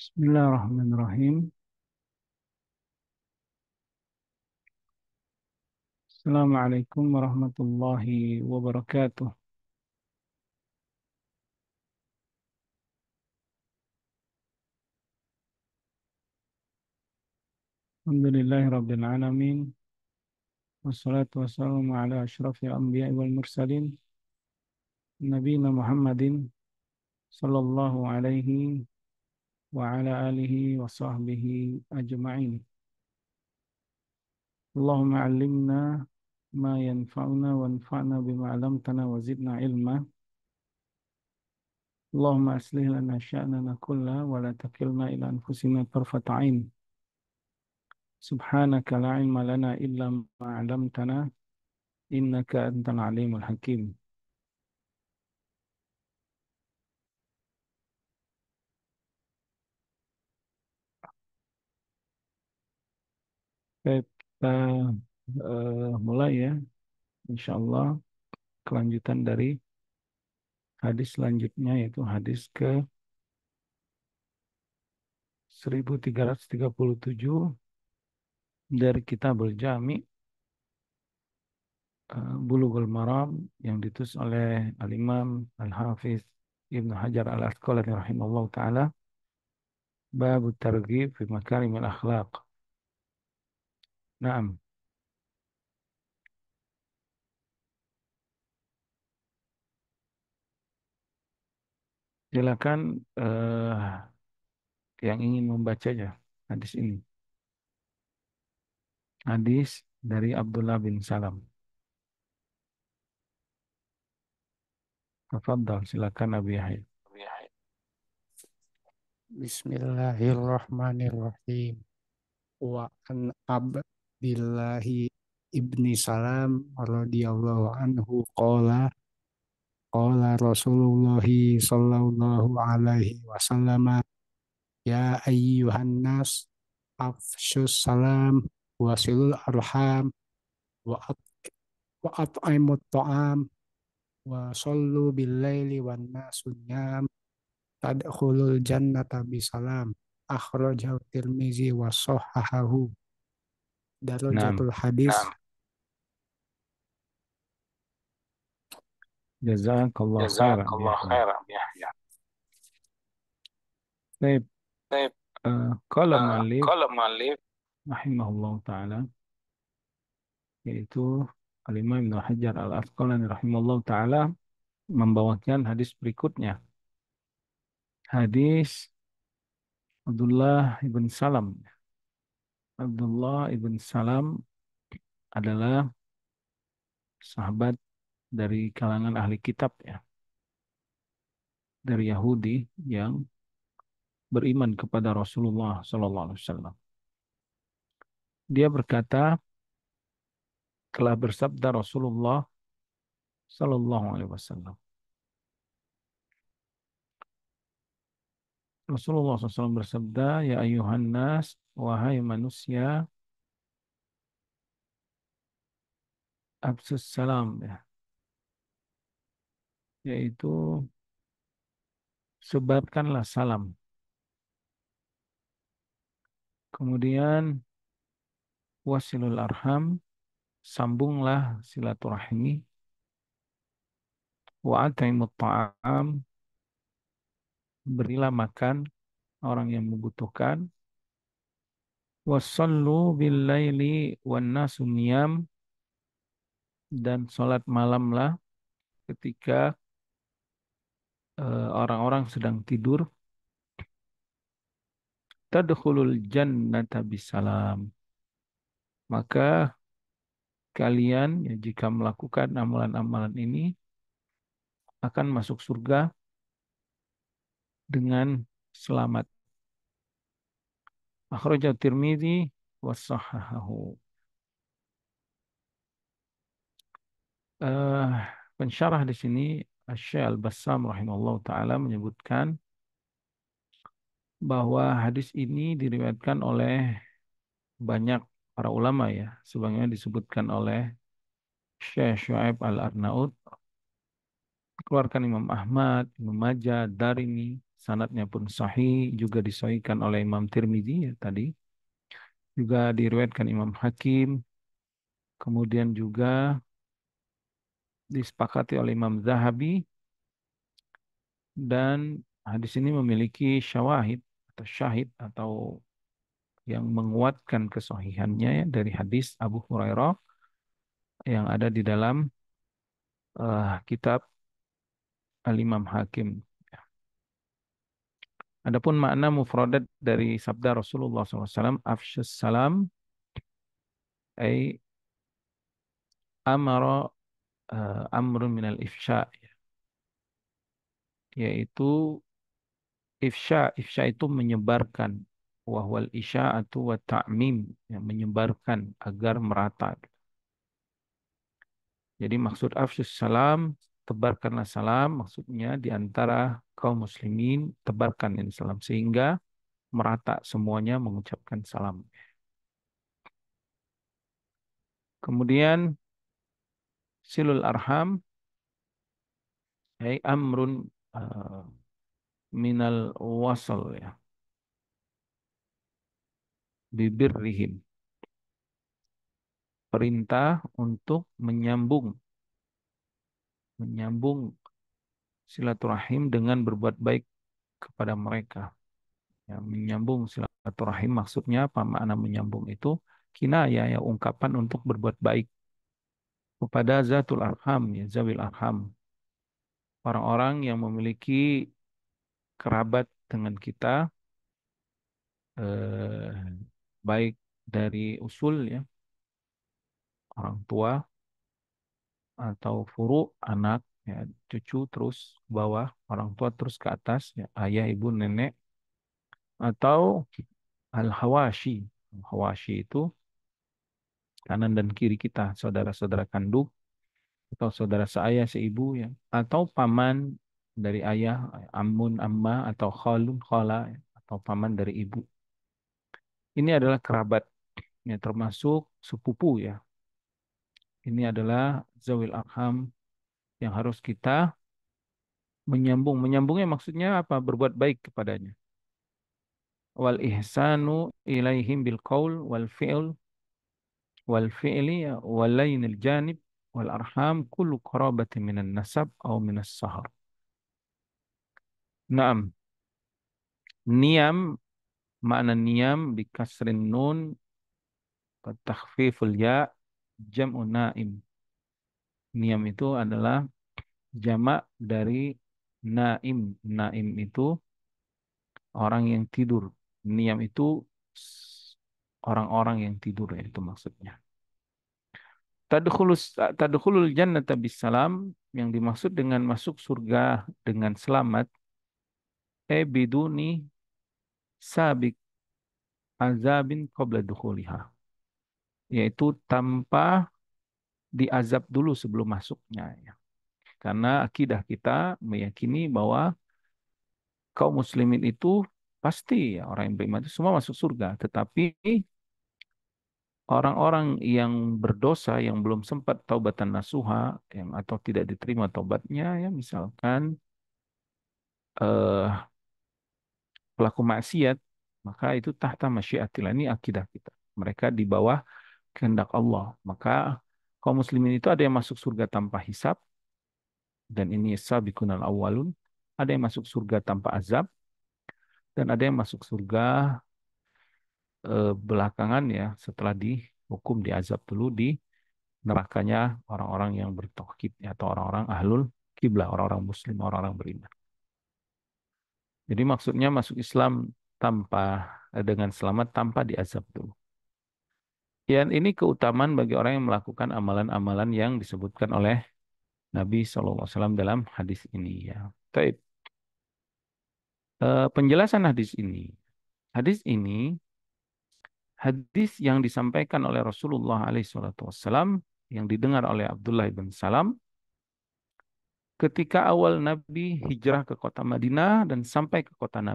Bismillahirrahmanirrahim. Assalamualaikum warahmatullahi wabarakatuh. Alhamdulillahi rabbil alamin. Wassalatu wassalamu ala ashrafil anbiya'i wal mursalin. Nabiyina Muhammadin sallallahu alaihi wa ala alihi wa sahbihi ajma'in. Allahumma allimna ma yanfa'una wanfa'na bima 'allamtana wa zidna ilma. Allahumma aslih lana sya'nana kulla wa la takilna ila anfusina tarfata 'ain. Subhanaka la ilma lana illa ma 'allamtana innaka antal alimul hakim. Baik, kita mulai ya, insya Allah kelanjutan dari hadis selanjutnya yaitu hadis ke 1337 dari Kitabul Jami, Bulughul Maram, yang ditulis oleh Al-Imam Al-Hafiz Ibnu Hajar Al-Asqalani rahimahullah ta'ala, Bab Targhib fi Makarimil Akhlaq. Naam, silakan yang ingin membacanya hadis ini. Hadis dari Abdullah bin Salam. Tafadhal, silakan Abi Yahya. Bismillahirrahmanirrahim. Wa an Abdillahi ibni Salam radhiyallahu anhu qala Rasulullah sallallahu alaihi wasallam, ya ayyuhan nas afshus salam wasilul arham wa at'imut ta'am wa sallu bil laili wan nasu niyam tadkhulul jannata bisalam. Akhrajahu Tirmizi wa sahhahahu. Naam, Darajatul hadis. jazakallah khairan Abi Jazakallah Yahya. khairan ya. Baik, Baik, qala mu'allif qala mu'allif rahimahullah taala, yaitu Al-Imam Ibnu Hajar Al-Asqalani rahimahullah taala membawakan hadis berikutnya. Hadis Abdullah ibn Salam. Abdullah ibn Salam adalah sahabat dari kalangan ahli kitab ya, dari Yahudi yang beriman kepada Rasulullah Sallallahu Alaihi Wasallam. Dia berkata, telah bersabda Rasulullah Sallallahu Alaihi Wasallam. Rasulullah SAW bersabda, ya ayuhan nas, wahai manusia, absus salam ya, yaitu sebarkanlah salam. Kemudian wasilul arham, sambunglah silaturahmi. Wa at'imut ta'am, berilah makan orang yang membutuhkan. Wassallu bil laili wan nasu niyam, dan sholat malamlah ketika orang-orang sedang tidur. Tadkhulul jannata bisalam, maka kalian ya, jika melakukan amalan-amalan ini akan masuk surga dengan selamat. Akhrajah Tirmidzi wa sahhahahu. Eh, Pensyarah di sini Asy-Syaikh Al-Bassam rahimahullah taala menyebutkan bahwa hadis ini diriwayatkan oleh banyak para ulama ya, sebagaimana disebutkan oleh Syekh Syuaib Al-Arnaud, keluarkan Imam Ahmad, Imam Majah, Darimi, sanadnya pun sahih, juga disahihkan oleh Imam Tirmidzi ya tadi, juga diriwayatkan Imam Hakim, kemudian juga disepakati oleh Imam Zahabi, dan hadis ini memiliki syawahid atau syahid atau yang menguatkan kesahihannya ya, dari hadis Abu Hurairah yang ada di dalam kitab Al-Imam Hakim. Adapun makna mufradat dari sabda Rasulullah SAW, afsyus salam, ay amara amrun minal ifsya, yaitu ifsya. Ifsya itu menyebarkan. Wahwal isya'atu wa ta'mim, yang menyebarkan agar merata. Jadi maksud afsyus salam, tebarkanlah salam, maksudnya di antara kaum muslimin, tebarkan ini salam sehingga merata semuanya mengucapkan salam. Kemudian silul arham, ay amrun minal wasal ya, bibirrihim. Perintah untuk menyambung silaturahim dengan berbuat baik kepada mereka. Ya, menyambung silaturahim maksudnya apa? Makna menyambung itu kinayah ya, ungkapan untuk berbuat baik kepada zatul arham ya, zawil arham. Orang-orang yang memiliki kerabat dengan kita, eh, baik dari usul ya, orang tua, atau furu, anak, ya, cucu, terus ke bawah, orang tua terus ke atas, ya, ayah, ibu, nenek, atau al-hawashi. Hawashi itu kanan dan kiri kita, saudara-saudara kandung, atau saudara seayah, seibu, ya, atau paman dari ayah, amun, amma, atau khalun, khala, ya, atau paman dari ibu. Ini adalah kerabat, ya, termasuk sepupu ya. Ini adalah zawil arham yang harus kita menyambung. Menyambungnya maksudnya apa? Berbuat baik kepadanya. Wal ihsanu ilaihim bil qaul wal fi'li wal lainil janib wal arham kullu qarabatin minan nasab atau minas sahar. Naam, niam, makna niam bi kasrin nun wa takhfiful ya, jam'u naim. Niam itu adalah jamak dari naim. Naim itu orang yang tidur. Niam itu orang-orang yang tidur ya, itu maksudnya. Tadkhulul jannata bisalam, yang dimaksud dengan masuk surga dengan selamat, biduni sabik azabin qabla dukhuliha, yaitu tanpa diazab dulu sebelum masuknya ya. Karena akidah kita meyakini bahwa kaum muslimin itu pasti ya, orang yang beriman itu semua masuk surga, tetapi orang-orang yang berdosa yang belum sempat taubatan nasuha, yang atau tidak diterima taubatnya ya, misalkan eh, pelaku maksiat, maka itu tahta masyiatillah, ini akidah kita. Mereka di bawah kehendak Allah. Maka kaum muslimin itu ada yang masuk surga tanpa hisab, dan ini sabiqunal awwalun. Ada yang masuk surga tanpa azab, dan ada yang masuk surga belakangan ya, setelah dihukum diazab dulu di nerakanya orang-orang yang bertauhid ya, atau orang-orang ahlul kiblah, orang-orang muslim, orang-orang beriman. Jadi maksudnya masuk Islam tanpa dengan selamat tanpa diazab dulu. Dan ini keutamaan bagi orang yang melakukan amalan-amalan yang disebutkan oleh Nabi SAW dalam hadis ini ya. Baik. Penjelasan hadis ini. Hadis ini hadis yang disampaikan oleh Rasulullah SAW yang didengar oleh Abdullah bin Salam ketika awal Nabi hijrah ke kota Madinah dan sampai ke kota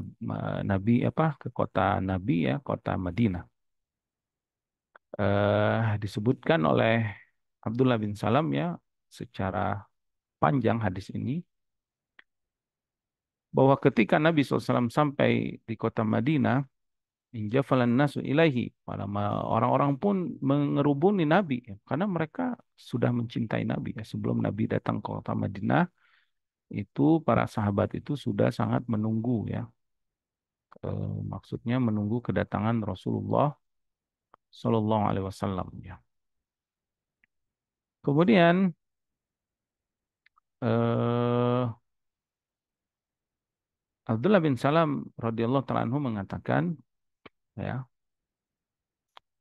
Nabi apa ke kota Nabi ya, kota Madinah. Disebutkan oleh Abdullah bin Salam ya secara panjang hadis ini, bahwa ketika Nabi SAW sampai di kota Madinah, injafalan nasu ilaihi, orang-orang pun mengerubuni Nabi ya, karena mereka sudah mencintai Nabi ya. Sebelum Nabi datang ke kota Madinah, itu para sahabat itu sudah sangat menunggu ya. Maksudnya menunggu kedatangan Rasulullah Shallallahu Alaihi Wasallam ya. Kemudian eh, Abdullah bin Salam radhiyallahu taala anhu mengatakan ya,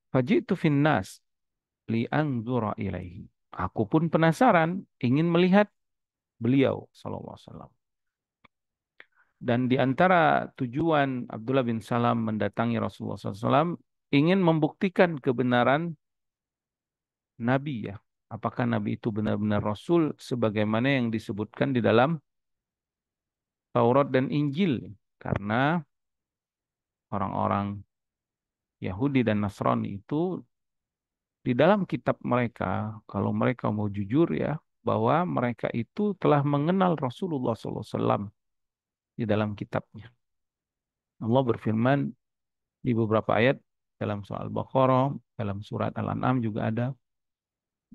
fajitu finnas li anzura ilaihi. Aku pun penasaran ingin melihat beliau sallallahu alaihi wasallam. Dan di antara tujuan Abdullah bin Salam mendatangi Rasulullah SAW ingin membuktikan kebenaran Nabi ya. Apakah Nabi itu benar-benar Rasul sebagaimana yang disebutkan di dalam Taurat dan Injil. Karena orang-orang Yahudi dan Nasrani itu di dalam kitab mereka, kalau mereka mau jujur ya, bahwa mereka itu telah mengenal Rasulullah SAW di dalam kitabnya. Allah berfirman di beberapa ayat dalam surah Al-Baqarah, dalam surat Al-An'am juga ada,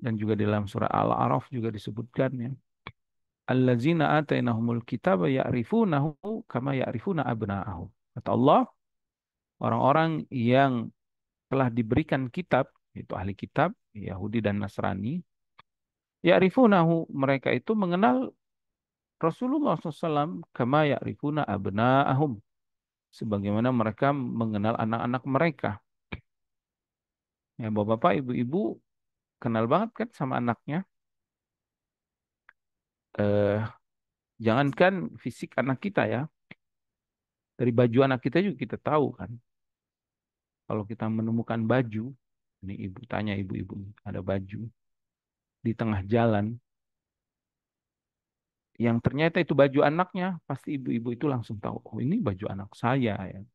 dan juga di dalam surah Al-A'raf juga disebutkan ya. Allazina atainahumul kitaba ya'rifunahu kama ya'rifuna abna'ahum. Kata Allah, orang-orang yang telah diberikan kitab, itu ahli kitab, Yahudi dan Nasrani, ya'rifunahu, mereka itu mengenal Rasulullah SAW kama ya'rifuna abna'ahum. Sebagaimana mereka mengenal anak-anak mereka. Ya, bapak-bapak, ibu-ibu kenal banget kan sama anaknya. Eh, Jangankan fisik anak kita ya, dari baju anak kita juga kita tahu kan. Kalau kita menemukan baju, ini ibu tanya ibu-ibu, ada baju di tengah jalan, yang ternyata itu baju anaknya, pasti ibu-ibu itu langsung tahu, oh ini baju anak saya ya.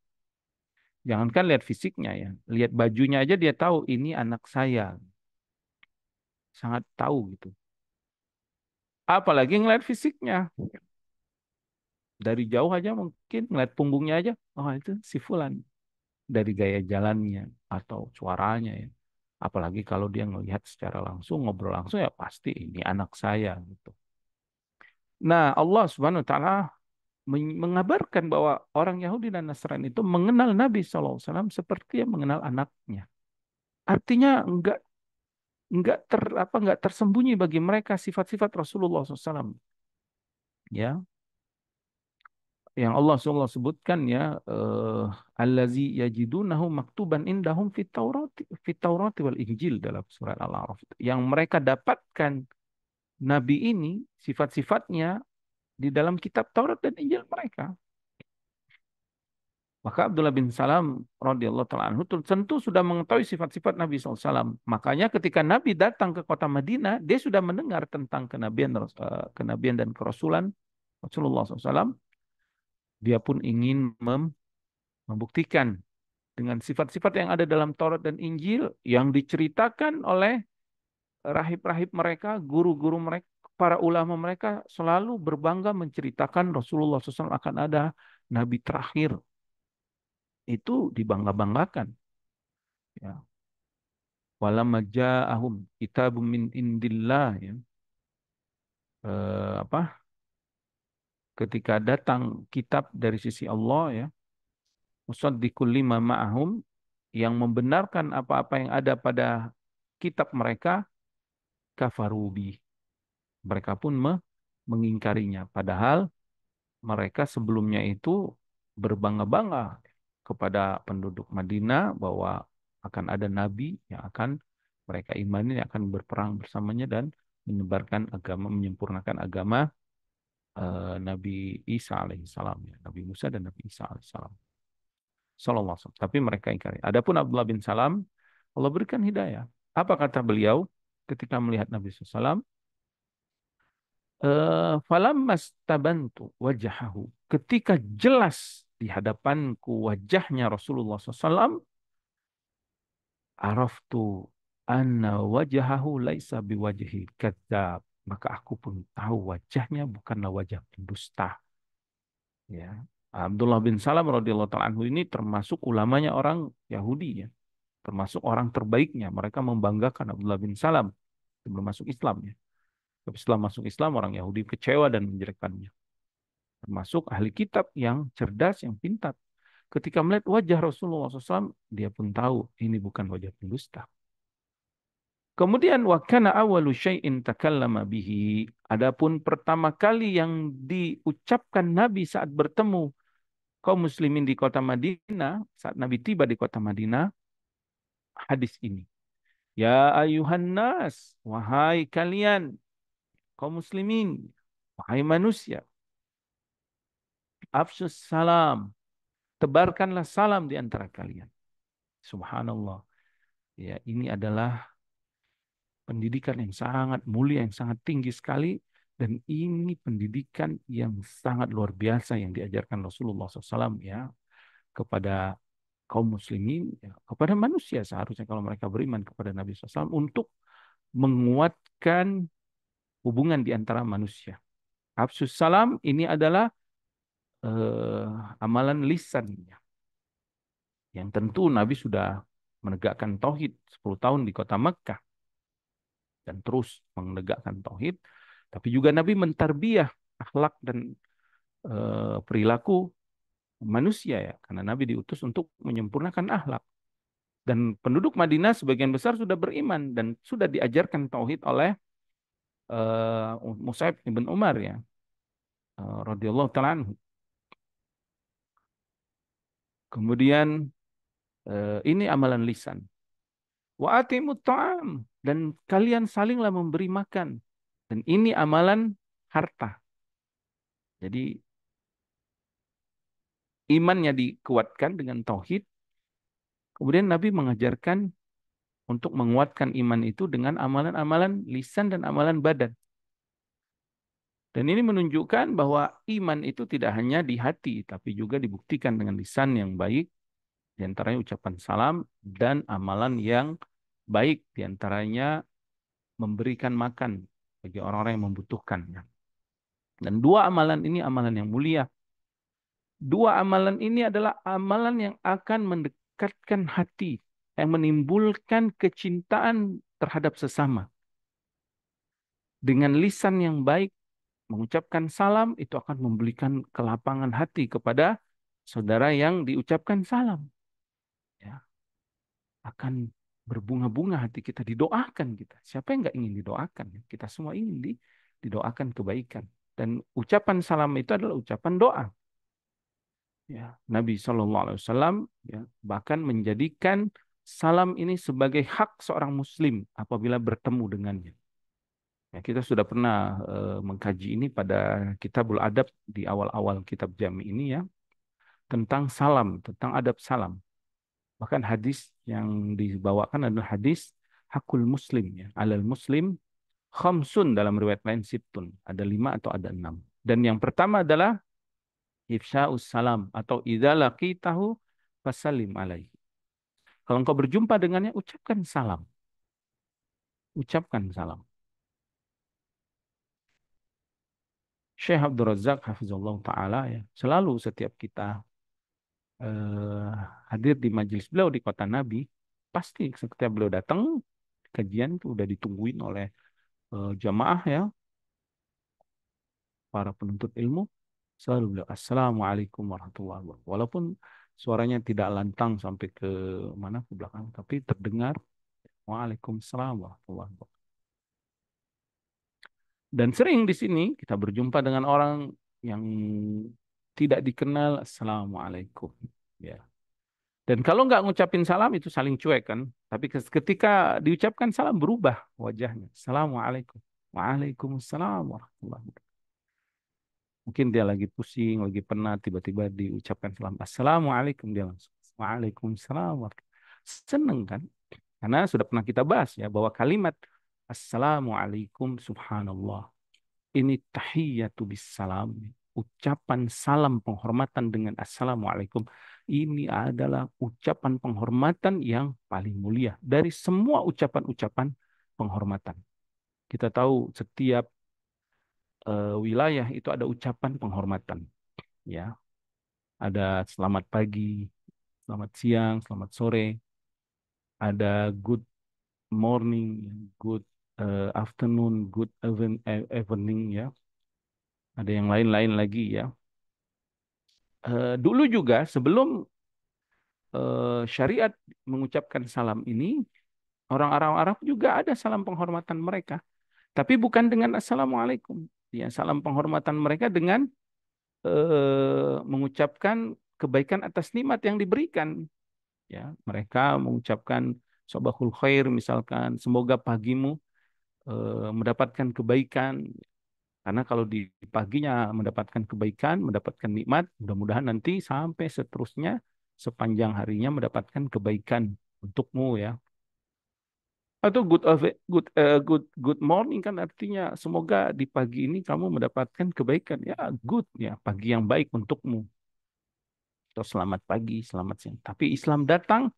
Jangankan lihat fisiknya ya, lihat bajunya aja dia tahu ini anak saya, sangat tahu gitu. Apalagi ngeliat fisiknya, dari jauh aja mungkin ngeliat punggungnya aja, oh itu si Fulan. Dari gaya jalannya atau suaranya ya. Apalagi kalau dia ngelihat secara langsung, ngobrol langsung ya pasti ini anak saya gitu. Nah, Allah Subhanahu wa taala mengabarkan bahwa orang Yahudi dan Nasrani itu mengenal Nabi SAW seperti yang mengenal anaknya. Artinya enggak tersembunyi bagi mereka sifat-sifat Rasulullah SAW. Ya, yang Allah SWT sebutkan ya, allazi yajidunahu maktuban indahum fit Taurati wal Injil dalam surat Al-A'raf. Yang mereka dapatkan Nabi ini sifat-sifatnya di dalam kitab Taurat dan Injil mereka. Maka Abdullah bin Salam radhiyallahu taala anhu tentu sudah mengetahui sifat-sifat Nabi SAW. Makanya ketika Nabi datang ke kota Madinah, dia sudah mendengar tentang kenabian dan kerasulan Rasulullah SAW. Dia pun ingin membuktikan dengan sifat-sifat yang ada dalam Taurat dan Injil yang diceritakan oleh rahib-rahib mereka, guru-guru mereka, para ulama mereka selalu berbangga menceritakan Rasulullah SAW akan ada nabi terakhir. Itu dibangga-banggakan. Ya. Walamma ja'ahum kitabun min indillah ya. Apa? Ketika datang kitab dari sisi Allah ya, musaddiqul lima ma'ahum, yang membenarkan apa-apa yang ada pada kitab mereka, kafarubi. Mereka pun mengingkarinya. Padahal mereka sebelumnya itu berbangga-bangga kepada penduduk Madinah bahwa akan ada nabi yang akan mereka imani, yang akan berperang bersamanya dan menyebarkan agama, menyempurnakan agama Nabi Isa alaihissalam, ya. Nabi Musa dan Nabi Isa alaihissalam. Sallallahu alaihi wasallam. Tapi mereka ingkari. Adapun Abdullah bin Salam, Allah berikan hidayah. Apa kata beliau ketika melihat Nabi SAW? Falammas tabantu wajahahu. Ketika jelas di hadapanku wajahnya Rasulullah SAW, araftu anna wajahahu laisa biwajhi kadzab. Maka aku pun tahu wajahnya bukanlah wajah pendusta. Ya. Abdullah bin Salam radhiyallahu taala anhu ini termasuk ulamanya orang Yahudi ya, termasuk orang terbaiknya. Mereka membanggakan Abdullah bin Salam sebelum masuk Islam ya. Tapi setelah masuk Islam orang Yahudi kecewa dan menjelekkannya. Termasuk ahli kitab yang cerdas, yang pintar. Ketika melihat wajah Rasulullah SAW, dia pun tahu ini bukan wajah pendusta. Kemudian wakana awalu syai'in takallama bihi. Adapun pertama kali yang diucapkan Nabi saat bertemu kaum muslimin di kota Madinah, saat Nabi tiba di kota Madinah, hadis ini. Ya ayuhan nas, wahai kalian kaum muslimin, wahai manusia, afsus salam, tebarkanlah salam di antara kalian. Subhanallah. Ya, ini adalah pendidikan yang sangat mulia, yang sangat tinggi sekali, dan ini pendidikan yang sangat luar biasa yang diajarkan Rasulullah SAW ya kepada kaum muslimin, ya, kepada manusia seharusnya kalau mereka beriman kepada Nabi SAW untuk menguatkan hubungan di antara manusia. Afsus salam ini adalah amalan lisan yang tentu Nabi sudah menegakkan tauhid 10 tahun di kota Mekkah dan terus menegakkan tauhid, tapi juga Nabi mentarbiyah akhlak dan perilaku manusia ya, karena Nabi diutus untuk menyempurnakan akhlak. Dan penduduk Madinah sebagian besar sudah beriman dan sudah diajarkan tauhid oleh Mus'ab bin Umar ya, radhiyallahu taala anhu. Kemudian ini amalan lisan. Wa atimut ta'am, dan kalian salinglah memberi makan. Dan ini amalan harta. Jadi imannya dikuatkan dengan tauhid. Kemudian Nabi mengajarkan untuk menguatkan iman itu dengan amalan-amalan lisan dan amalan badan. Dan ini menunjukkan bahwa iman itu tidak hanya di hati, tapi juga dibuktikan dengan lisan yang baik, di antaranya ucapan salam, dan amalan yang baik, di antaranya memberikan makan bagi orang-orang yang membutuhkannya. Dan dua amalan ini amalan yang mulia. Dua amalan ini adalah amalan yang akan mendekatkan hati, yang menimbulkan kecintaan terhadap sesama. Dengan lisan yang baik, mengucapkan salam, itu akan memberikan kelapangan hati kepada saudara yang diucapkan salam. Ya, akan berbunga-bunga hati kita, didoakan kita. Siapa yang nggak ingin didoakan? Kita semua ingin didoakan kebaikan. Dan ucapan salam itu adalah ucapan doa. Ya, Nabi SAW ya, bahkan menjadikan salam ini sebagai hak seorang Muslim apabila bertemu dengannya. Ya, kita sudah pernah mengkaji ini pada Kitabul Adab di awal-awal kitab Jami ini ya, tentang salam, tentang adab salam. Bahkan hadis yang dibawakan adalah hadis hakul muslim ya, alal muslim khamsun, dalam riwayat lain sittun, ada 5 atau ada 6. Dan yang pertama adalah ifsya'us salam atau idza laqitahu fasallim alaihi. Kalau engkau berjumpa dengannya, ucapkan salam. Ucapkan salam. Syekh Abdul Razak hafizallah taala ya, selalu setiap kita eh, hadir di majelis beliau di kota Nabi, pasti setiap beliau datang kajian itu udah ditungguin oleh jamaah ya, para penuntut ilmu, selalu beliau Assalamualaikum warahmatullahi wabarakatuh. Walaupun suaranya tidak lantang sampai ke mana ke belakang, tapi terdengar Waalaikumsalam warahmatullahi wabarakatuh. Dan sering di sini kita berjumpa dengan orang yang tidak dikenal, Assalamualaikum. Ya. Dan kalau nggak ngucapin salam itu saling cuek kan. Tapi ketika diucapkan salam berubah wajahnya. Assalamualaikum. Waalaikumsalam warahmatullahi wabarakatuh. Mungkin dia lagi pusing, lagi penat, tiba-tiba diucapkan salam. Assalamualaikum, dia langsung. Waalaikumsalam warahmatullahi. Seneng kan? Karena sudah pernah kita bahas ya bahwa kalimat Assalamualaikum subhanallah ini tahiyatu bissalam. Ucapan salam penghormatan dengan Assalamualaikum. Ini adalah ucapan penghormatan yang paling mulia dari semua ucapan-ucapan penghormatan. Kita tahu setiap wilayah itu ada ucapan penghormatan. ya. Ada selamat pagi, selamat siang, selamat sore, ada good morning, good afternoon, good evening ya. Ada yang lain-lain lagi ya. Dulu juga sebelum syariat mengucapkan salam ini, orang-orang Arab juga ada salam penghormatan mereka. Tapi bukan dengan Assalamualaikum. Ya, salam penghormatan mereka dengan mengucapkan kebaikan atas nikmat yang diberikan. Ya, mereka mengucapkan Sobahul Khair misalkan, semoga pagimu mendapatkan kebaikan. Karena kalau di paginya mendapatkan kebaikan, mendapatkan nikmat, mudah-mudahan nanti sampai seterusnya sepanjang harinya mendapatkan kebaikan untukmu ya. Atau good morning kan artinya semoga di pagi ini kamu mendapatkan kebaikan ya, good ya, pagi yang baik untukmu. Atau selamat pagi, selamat siang. Tapi Islam datang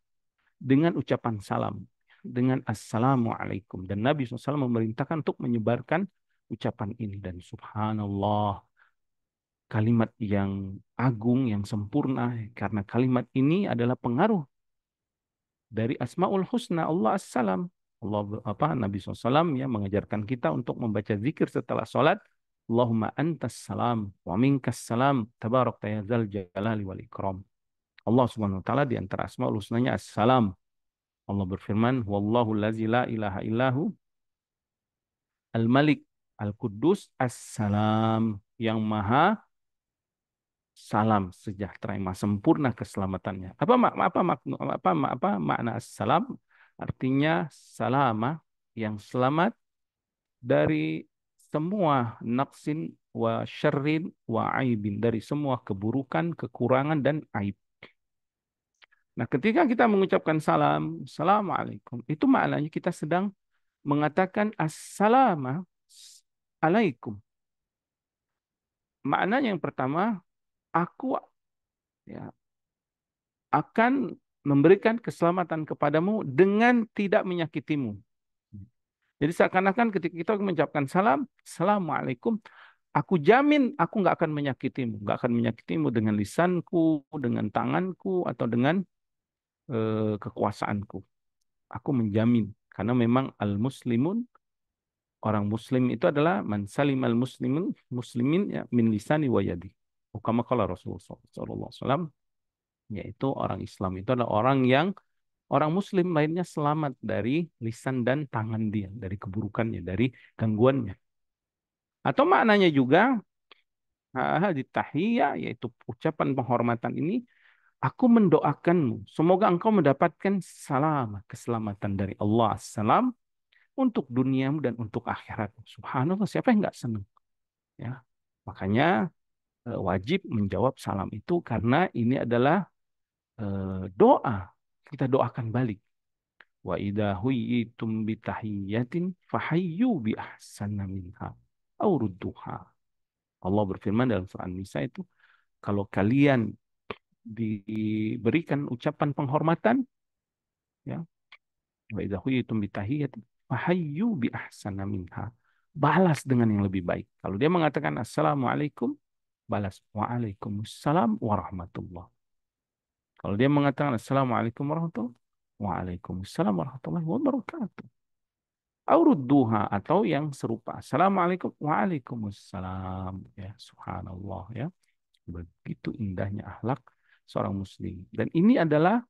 dengan ucapan salam, dengan assalamualaikum, dan Nabi SAW memerintahkan untuk menyebarkan ucapan ini. Dan subhanallah, kalimat yang agung, yang sempurna, karena kalimat ini adalah pengaruh dari Asmaul Husna Allah As-Salam. Allah apa Nabi SAW ya mengajarkan kita untuk membaca zikir setelah sholat. Allahumma antas salam wa minkas salam tabarak ya dzal jalali wal ikram. Allah Subhanahu wa taala di antara Asmaul Husnanya As-Salam. Allah berfirman, "Wallahu allazi la ilaha illahu al-Malik al-Quddus as-Salam." Yang maha salam sejahtera yang maha sempurna keselamatannya. Apa makna salam? Artinya salama yang selamat dari semua naksin wa syarrin wa aibin, dari semua keburukan, kekurangan dan aib. Nah, ketika kita mengucapkan salam, assalamualaikum, itu maknanya kita sedang mengatakan assalamu alaikum. Maknanya yang pertama, aku ya akan memberikan keselamatan kepadamu dengan tidak menyakitimu. Jadi seakan-akan ketika kita mengucapkan salam, Assalamualaikum, aku jamin aku nggak akan menyakitimu. Nggak akan menyakitimu dengan lisanku, dengan tanganku, atau dengan kekuasaanku. Aku menjamin. Karena memang al-muslimun, orang muslim itu adalah man salim muslimin ya, min lisani wa yadi. Kama qala Rasulullah SAW, yaitu orang Islam itu adalah orang yang orang Muslim lainnya selamat dari lisan dan tangan dia, dari keburukannya, dari gangguannya. Atau maknanya juga, di tahiyya, yaitu ucapan penghormatan ini, aku mendoakanmu, semoga engkau mendapatkan salam, keselamatan dari Allah, salam untuk duniamu dan untuk akhirat. Subhanallah, siapa yang nggak senang? Ya, makanya wajib menjawab salam itu karena ini adalah doa. Kita doakan balik. Wa idza huyyitum bi tahiyyatin fahayyu bi ahsana minha aw rudduha. Allah berfirman dalam surah An-Nisa itu, kalau kalian diberikan ucapan penghormatan ya, wa idza huyyitum bi tahiyyatin fahayyu bi ahsana minha. Balas dengan yang lebih baik. Kalau dia mengatakan assalamualaikum, balas waalaikumsalam warahmatullah. Kalau dia mengatakan assalamualaikum warahmatullah, waalaikumsalam warahmatullahi wabarakatuh. Aurudduha atau yang serupa. Assalamualaikum. Waalaikumsalam. Ya, subhanallah ya. Begitu indahnya akhlak seorang muslim. Dan ini adalah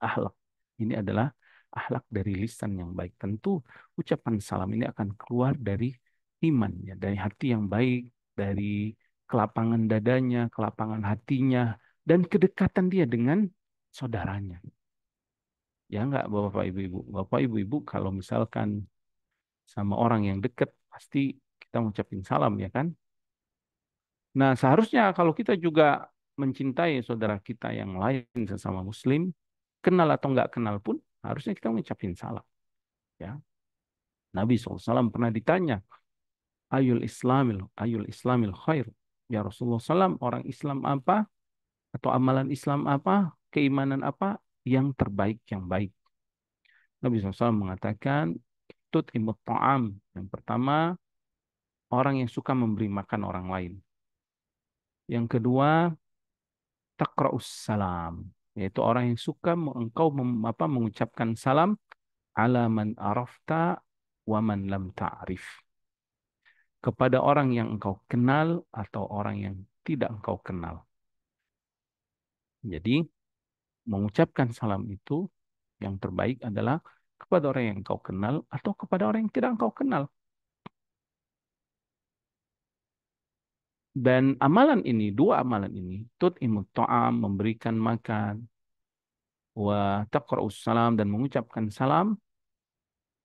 akhlak. Ini adalah akhlak dari lisan yang baik. Tentu ucapan salam ini akan keluar dari iman ya, dari hati yang baik, dari kelapangan dadanya, kelapangan hatinya, dan kedekatan dia dengan saudaranya. Ya enggak Bapak Ibu-ibu. Bapak Ibu-ibu kalau misalkan sama orang yang dekat pasti kita ngucapin salam ya kan. Nah seharusnya kalau kita juga mencintai saudara kita yang lain sesama Muslim, kenal atau nggak kenal pun harusnya kita mengucapin salam. Ya, Nabi SAW pernah ditanya, ayul Islamil khair. Ya Rasulullah SAW, orang Islam apa atau amalan Islam apa, keimanan apa yang terbaik, yang baik. Nabi SAW mengatakan, tut imut ta'am. Yang pertama, orang yang suka memberi makan orang lain. Yang kedua, taqra'us salam, yaitu orang yang suka engkau mengucapkan salam ala man arafta wa man lam ta'rif. Kepada orang yang engkau kenal atau orang yang tidak engkau kenal. Jadi, mengucapkan salam itu yang terbaik adalah kepada orang yang engkau kenal atau kepada orang yang tidak engkau kenal. Dan amalan ini, dua amalan ini, tut'imut ta'am, memberikan makan, wa taqra'us salam, dan mengucapkan salam,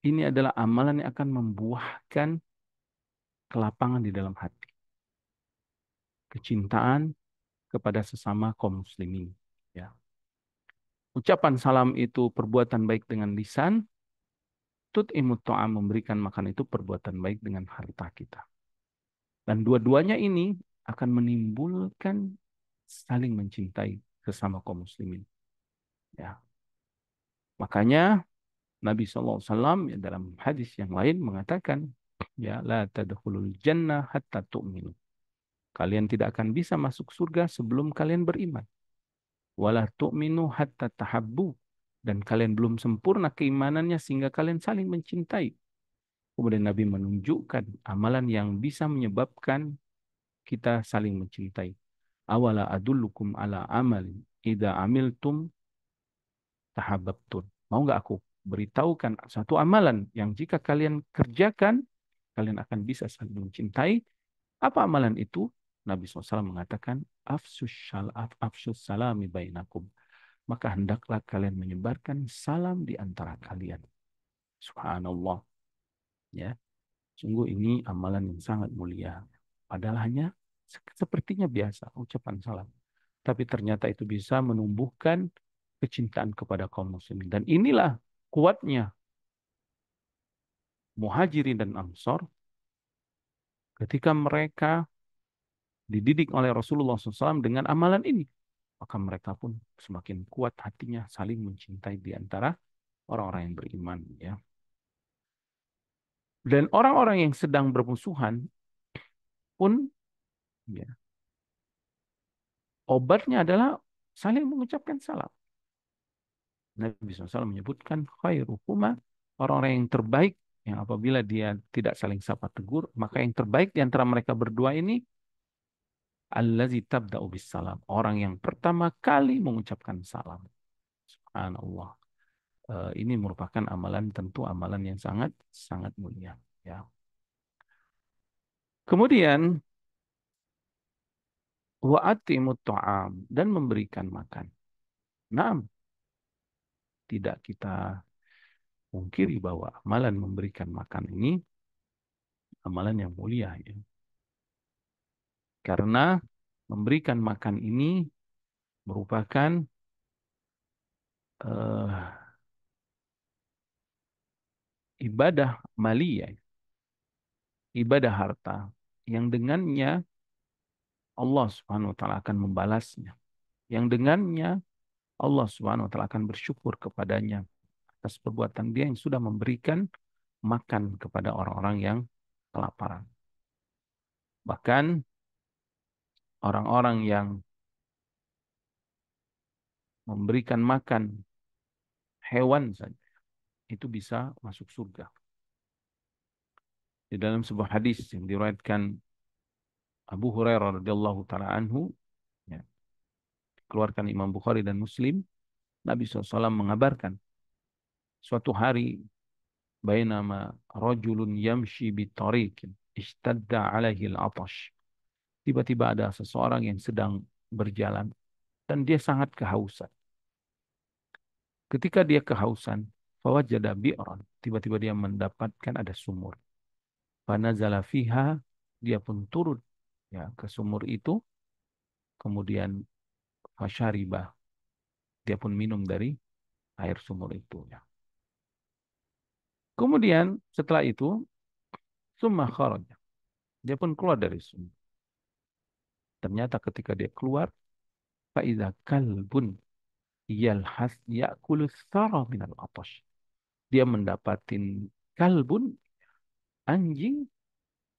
ini adalah amalan yang akan membuahkan kelapangan di dalam hati, kecintaan kepada sesama kaum muslimin. Ya. Ucapan salam itu perbuatan baik dengan lisan, tut'imut ta'am, memberikan makan itu perbuatan baik dengan harta kita. Dan dua-duanya ini akan menimbulkan saling mencintai sesama kaum muslimin. Ya. Makanya Nabi SAW ya, dalam hadis yang lain mengatakan, ya la tadkhulul jannah hatta tu'minu. Kalian tidak akan bisa masuk surga sebelum kalian beriman. Wala tu'minu hatta tahabbu. Dan kalian belum sempurna keimanannya sehingga kalian saling mencintai. Kemudian Nabi menunjukkan amalan yang bisa menyebabkan kita saling mencintai. Awala adullukum ala amalin idza amiltum tahabbtum. Mau nggak aku beritahukan satu amalan yang jika kalian kerjakan, kalian akan bisa saling mencintai. Apa amalan itu? Nabi SAW mengatakan, afsus salami bainakum. Maka hendaklah kalian menyebarkan salam di antara kalian. Subhanallah. Ya, sungguh ini amalan yang sangat mulia. Padahal hanya sepertinya biasa, ucapan salam. Tapi ternyata itu bisa menumbuhkan kecintaan kepada kaum muslimin. Dan inilah kuatnya Muhajirin dan Ansor ketika mereka dididik oleh Rasulullah SAW dengan amalan ini. Maka mereka pun semakin kuat hatinya saling mencintai di antara orang-orang yang beriman. Ya. Dan orang-orang yang sedang bermusuhan pun ya, obatnya adalah saling mengucapkan salam. Nabi SAW menyebutkan khairuhuma, orang-orang yang terbaik yang apabila dia tidak saling sapa tegur, maka yang terbaik di antara mereka berdua ini allazi tabda'u bis salam, orang yang pertama kali mengucapkan salam. Subhanallah. Ini merupakan amalan, tentu amalan yang sangat sangat mulia, ya. Kemudian wa atimut ta'am, dan memberikan makan. Nah, tidak kita pungkiri bahwa amalan memberikan makan ini amalan yang mulia, ya. Karena memberikan makan ini merupakan eh, ibadah maliyah, ibadah harta yang dengannya Allah Subhanahu wa taala akan membalasnya. Yang dengannya Allah Subhanahu wa taala akan bersyukur kepadanya atas perbuatan dia yang sudah memberikan makan kepada orang-orang yang kelaparan. Bahkan orang-orang yang memberikan makan hewan saja itu bisa masuk surga. Di dalam sebuah hadis yang diriwayatkan Abu Hurairah radhiyallahu taala anhu, ya, keluarkan Imam Bukhari dan Muslim, Nabi SAW mengabarkan suatu hari bainama rajulun yamshi bitariqin ishtadda alaihi al-atash. Tiba-tiba ada seseorang yang sedang berjalan dan dia sangat kehausan. Ketika dia kehausan, fawajada bi'ran, tiba-tiba dia mendapatkan ada sumur. Fanazala fiha, dia pun turun ya ke sumur itu, kemudian fasyaribah, dia pun minum dari air sumur itu ya. Kemudian setelah itu summa kharaja, dia pun keluar dari sumur. Ternyata ketika dia keluar, faidza kalbun yalhas ya'kulu tsara minal atash. Dia mendapatin kalbun, anjing,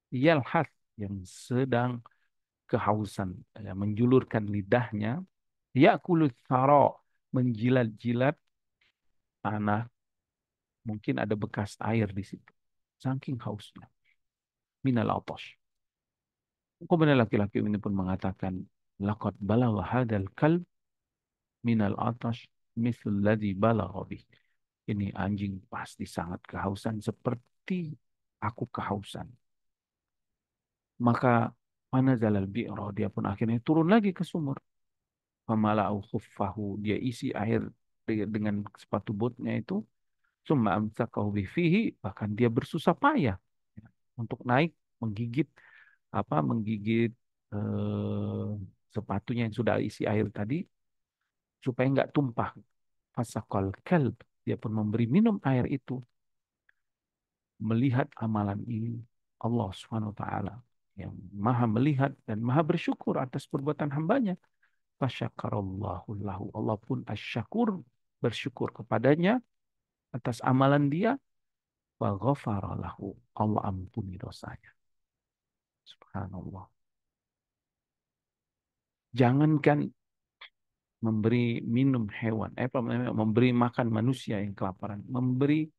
yalhas yang sedang kehausan, ya, menjulurkan lidahnya, ya'kulu thara, menjilat-jilat tanah, mungkin ada bekas air di situ. Saking hausnya. Minal atash. Kemudian laki-laki ini pun mengatakan, laqad balagha hadzal kalb minal atash mithl ladzi balagha bih. Ini anjing pasti sangat kehausan seperti aku kehausan. Maka mana zalal bi'ra, dia pun akhirnya turun lagi ke sumur. Famala'u khuffahu, dia isi air dengan sepatu botnya itu. Summa amsakahu bifihi, bahkan dia bersusah payah, ya, untuk naik, menggigit menggigit eh, sepatunya yang sudah isi air tadi supaya nggak tumpah. Fasaqal kalb, dia pun memberi minum air itu. Melihat amalan ini Allah Subhanahu wa taala yang maha melihat dan maha bersyukur atas perbuatan hambanya. Fasyakarallahu lahu, Allah pun asyakur, bersyukur kepadanya atas amalan dia. Wa ghafara lahu, Allah ampuni dosanya. Subhanallah. Jangankan memberi minum hewan, apa namanya, memberi makan manusia yang kelaparan, memberi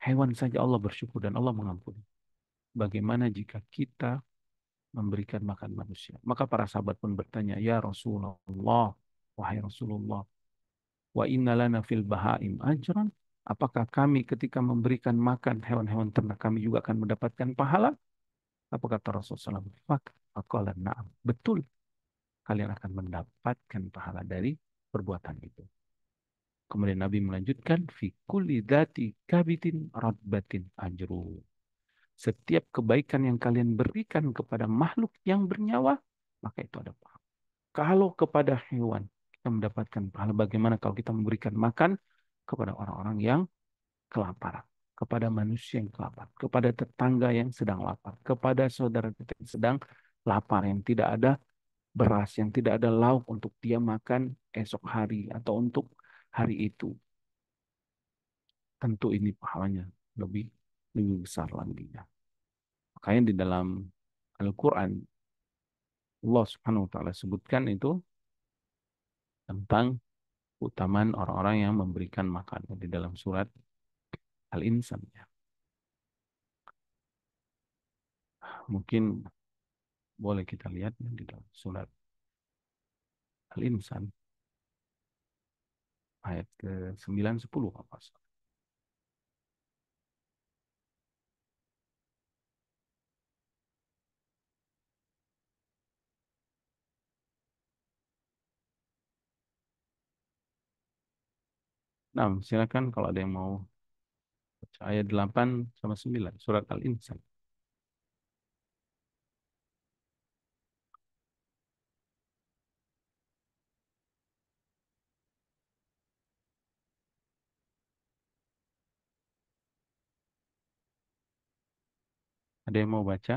hewan saja Allah bersyukur dan Allah mengampuni. Bagaimana jika kita memberikan makan manusia? Maka para sahabat pun bertanya, ya Rasulullah, wahai Rasulullah, wa inna lana fil bahaim ajran? Apakah kami ketika memberikan makan hewan-hewan ternak kami juga akan mendapatkan pahala? Apa kata Rasulullah SAW? Faqala na'am. Betul, kalian akan mendapatkan pahala dari perbuatan itu. Kemudian Nabi melanjutkan, fi kulli dzati kabitin radbatin ajru. Setiap kebaikan yang kalian berikan kepada makhluk yang bernyawa, maka itu ada pahala. Kalau kepada hewan kita mendapatkan pahala, bagaimana kalau kita memberikan makan kepada orang-orang yang kelaparan, kepada manusia yang kelaparan, kepada tetangga yang sedang lapar, kepada saudara kita yang sedang lapar, yang tidak ada beras, yang tidak ada lauk untuk dia makan esok hari atau untuk hari itu. Tentu ini pahalanya lebih lebih besar lagi. Makanya di dalam Al-Quran Allah Subhanahu Wa Taala sebutkan itu tentang keutamaan orang-orang yang memberikan makan di dalam surat Al-Insan. Ya. Mungkin boleh kita lihat ya, di dalam surat Al-Insan ayat ke 9 10 apa. Nah, silakan kalau ada yang mau baca ayat 8 sama 9 surat Al-Insan. Ada yang mau baca?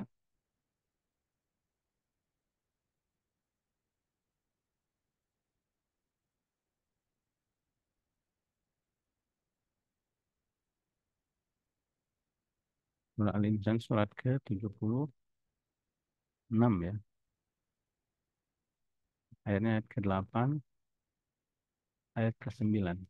Surat Al-Insan surat ke-76 ya. Ayatnya ayat ke-8, ayat ke-9.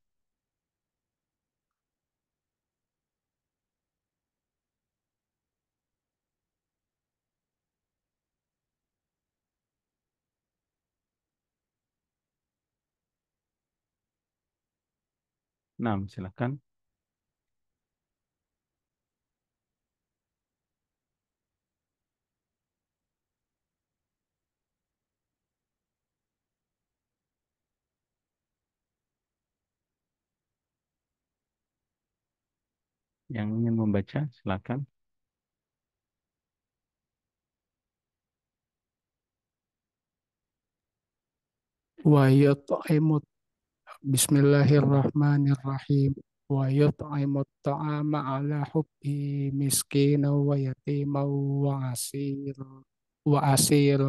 Nah, silakan. Yang ingin membaca, silakan. Wa yut'imut Bismillahirrahmanirrahim. Wa yut'imut ta'ama ala hubbi miskina wa yatima wa asir.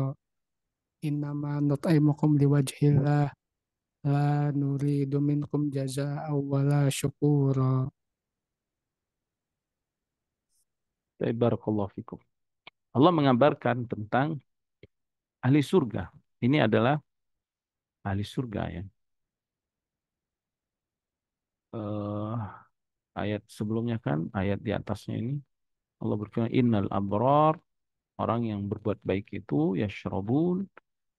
Innama nut'imukum liwajhillah la nuridu minkum jazaa'a wala syukura. Barakallahu fikum. Allah mengabarkan tentang ahli surga. Ini adalah ahli surga ya. Eh, ayat sebelumnya kan, ayat di atasnya ini Allah berfirman, Innal abrar, orang yang berbuat baik itu yashrabun,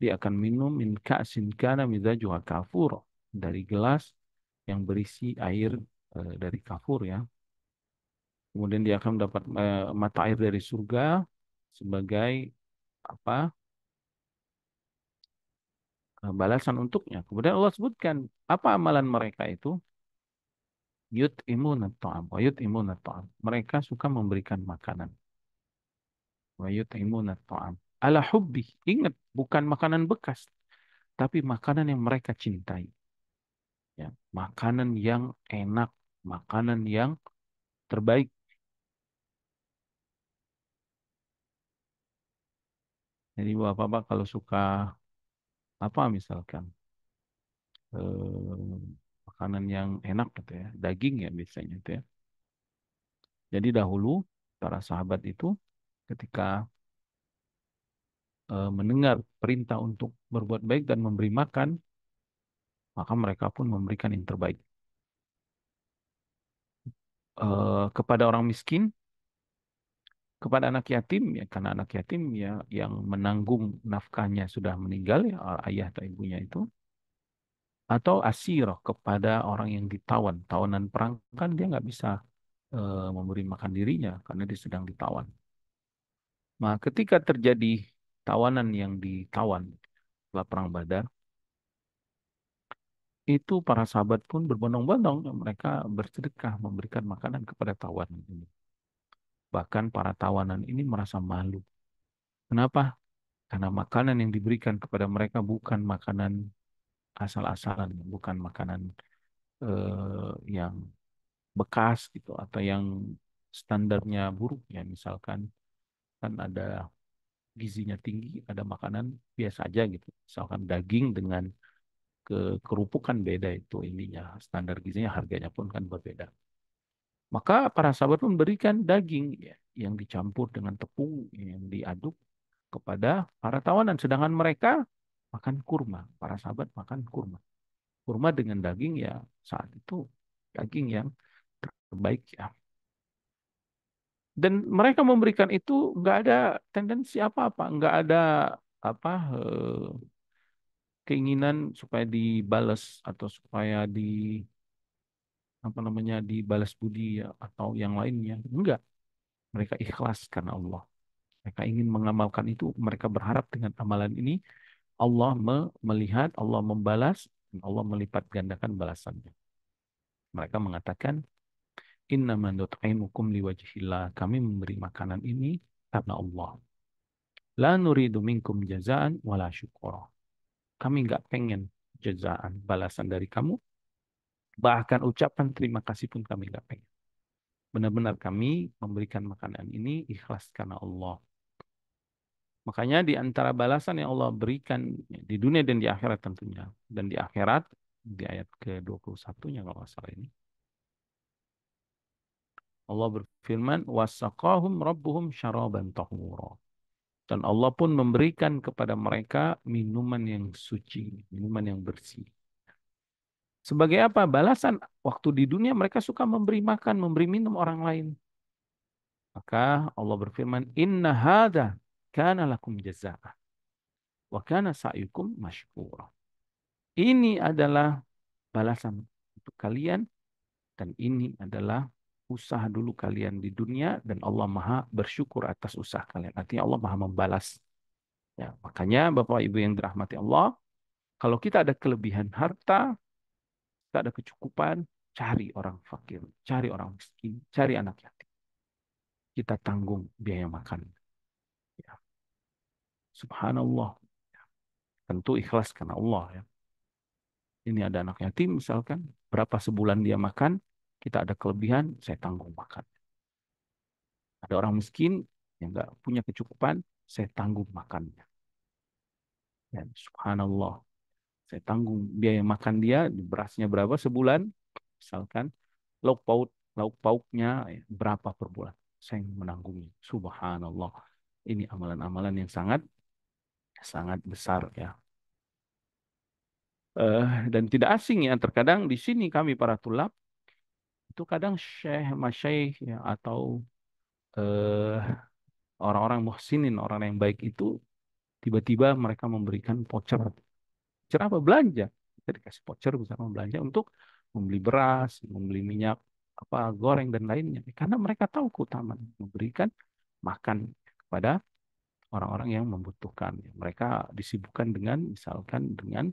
dia akan minum min ka'sin kana mizajuha kafur, dari gelas yang berisi air dari kafur ya. Kemudian dia akan mendapat mata air dari surga sebagai apa? Balasan untuknya. Kemudian Allah sebutkan apa amalan mereka itu? Yut'imunat ta'am wa yut'imunat ta'am. Mereka suka memberikan makanan. Wa yut'imunat ta'am. Ala hubbi. Ingat, bukan makanan bekas, tapi makanan yang mereka cintai. Ya, makanan yang enak, makanan yang terbaik. Jadi bapak-bapak kalau suka apa misalkan makanan yang enak gitu ya, daging ya biasanya itu ya. Jadi dahulu para sahabat itu ketika mendengar perintah untuk berbuat baik dan memberi makan, maka mereka pun memberikan yang terbaik. Kepada orang miskin, kepada anak yatim ya, karena anak yatim ya yang menanggung nafkahnya sudah meninggal ya, ayah atau ibunya itu, atau asiro kepada orang yang ditawan, tawanan perang kan dia nggak bisa memberi makan dirinya karena dia sedang ditawan. Nah, ketika terjadi tawanan yang ditawan setelah perang Badar, itu para sahabat pun berbondong-bondong, mereka bersedekah memberikan makanan kepada tawanan ini. Bahkan para tawanan ini merasa malu. Kenapa? Karena makanan yang diberikan kepada mereka bukan makanan asal-asalan, bukan makanan yang bekas gitu atau yang standarnya buruk ya. Misalkan kan ada gizinya tinggi, ada makanan biasa aja gitu. Misalkan daging dengan kerupukan beda itu ininya, standar gizinya harganya pun kan berbeda. Maka para sahabat pun berikan daging ya, yang dicampur dengan tepung yang diaduk kepada para tawanan. Sedangkan mereka makan kurma. Para sahabat makan kurma. Kurma dengan daging ya saat itu daging yang terbaik ya. Dan mereka memberikan itu nggak ada tendensi apa-apa, nggak ada apa keinginan supaya dibalas atau supaya di apa namanya dibalas budi ya, atau yang lainnya. Enggak, mereka ikhlas karena Allah. Mereka ingin mengamalkan itu, mereka berharap dengan amalan ini Allah melihat, Allah membalas, dan Allah melipat gandakan balasannya. Mereka mengatakan, Innama nut'imukum liwajhillah. Kami memberi makanan ini karena Allah. La nuridu minkum jazaan wala syukura. Kami nggak pengen jazaan, balasan dari kamu. Bahkan ucapan terima kasih pun kami nggak pengen. Benar-benar kami memberikan makanan ini ikhlas karena Allah. Makanya di antara balasan yang Allah berikan di dunia dan di akhirat tentunya. Dan di akhirat, di ayat ke-21-nya kalau nggak salah ini. Allah berfirman, وَسَقَاهُمْ رَبُّهُمْ شَرَابًا طَهُورًا. Dan Allah pun memberikan kepada mereka minuman yang suci, minuman yang bersih. Sebagai apa? Balasan waktu di dunia mereka suka memberi makan, memberi minum orang lain. Maka Allah berfirman, Inna hada kana lakum jaza'ah. Wa kana sa'yukum mashkura. Ini adalah balasan untuk kalian dan ini adalah usaha dulu kalian di dunia dan Allah Maha bersyukur atas usaha kalian. Artinya Allah Maha membalas. Ya, makanya Bapak Ibu yang dirahmati Allah, kalau kita ada kelebihan harta, kita ada kecukupan, cari orang fakir, cari orang miskin, cari anak yatim. Kita tanggung biaya makan. Ya, subhanallah. Tentu ikhlas karena Allah ya. Ini ada anak yatim misalkan, berapa sebulan dia makan, kita ada kelebihan, saya tanggung makan. Ada orang miskin yang nggak punya kecukupan, saya tanggung makannya. Dan subhanallah, saya tanggung biaya makan dia, berasnya berapa sebulan, misalkan lauk pauknya berapa per bulan, saya yang menanggungnya. Subhanallah, ini amalan-amalan yang sangat sangat besar ya. Dan tidak asing ya, terkadang di sini kami para tulab itu kadang syekh, masyaikh ya, atau eh, orang-orang muhsinin, orang yang baik itu tiba-tiba mereka memberikan voucher. Voucher apa? Belanja. Kita dikasih voucher misalnya belanja untuk membeli beras, membeli minyak apa goreng dan lainnya. Karena mereka tahu keutamaan memberikan makan kepada orang-orang yang membutuhkan. Mereka disibukkan dengan misalkan dengan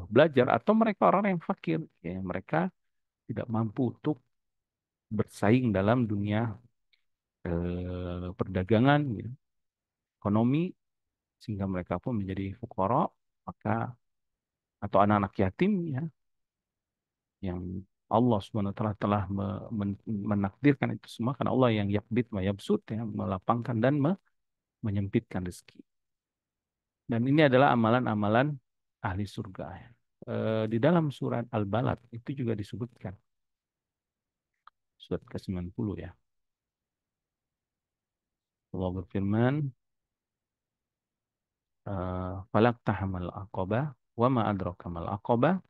belajar atau mereka orang yang fakir, ya mereka tidak mampu untuk bersaing dalam dunia perdagangan, gitu, ekonomi, sehingga mereka pun menjadi fuqara, maka atau anak-anak yatim ya yang Allah Subhanahu wa taala telah menakdirkan itu semua karena Allah yang yakbid wa yabsut ya melapangkan dan menyempitkan rezeki. Dan ini adalah amalan-amalan ahli surga ya. Di dalam surat Al-Balad itu juga disebutkan surat ke-90 ya. Allah berfirman, falak tahamal aqabah wa ma adraka mal aqabah.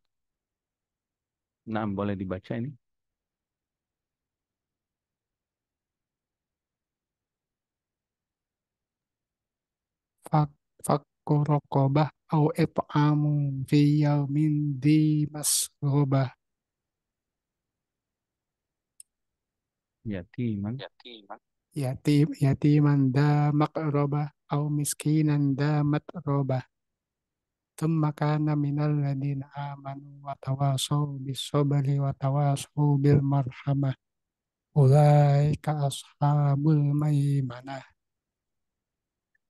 Nah, boleh dibaca ini. Fak fakku rokobah au it'amu fi yaumin di masrobah. Yatiman. Yatiman da makrobah au miskinan da matrobah. Tsumma kana minal ladina amanu wa tawasaw bis sabri wa tawasaw bil marhamah. Ulaika ashabul maimanah.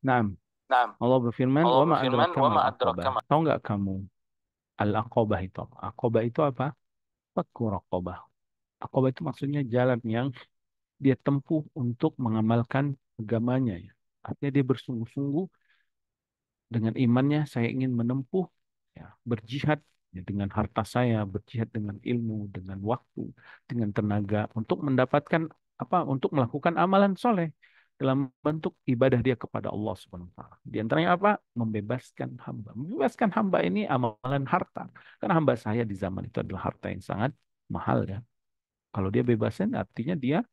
Nah, Nah, Allah berfirman, Allah wa ma berfirman, adraka wa mal ma adraka aqabah. Tahu nggak kamu al-aqabah itu apa? Aqabah itu apa? Fakku raqabah. Aqabah itu maksudnya jalan yang dia tempuh untuk mengamalkan agamanya ya. Artinya dia bersungguh-sungguh dengan imannya saya ingin menempuh ya, berjihad ya, dengan harta saya, berjihad dengan ilmu, dengan waktu, dengan tenaga untuk mendapatkan apa? Untuk melakukan amalan soleh dalam bentuk ibadah dia kepada Allah Subhanahu wa taala. Di antaranya apa? Membebaskan hamba. Membebaskan hamba ini amalan harta. Karena hamba saya di zaman itu adalah harta yang sangat mahal ya. Kalau dia bebasin artinya dia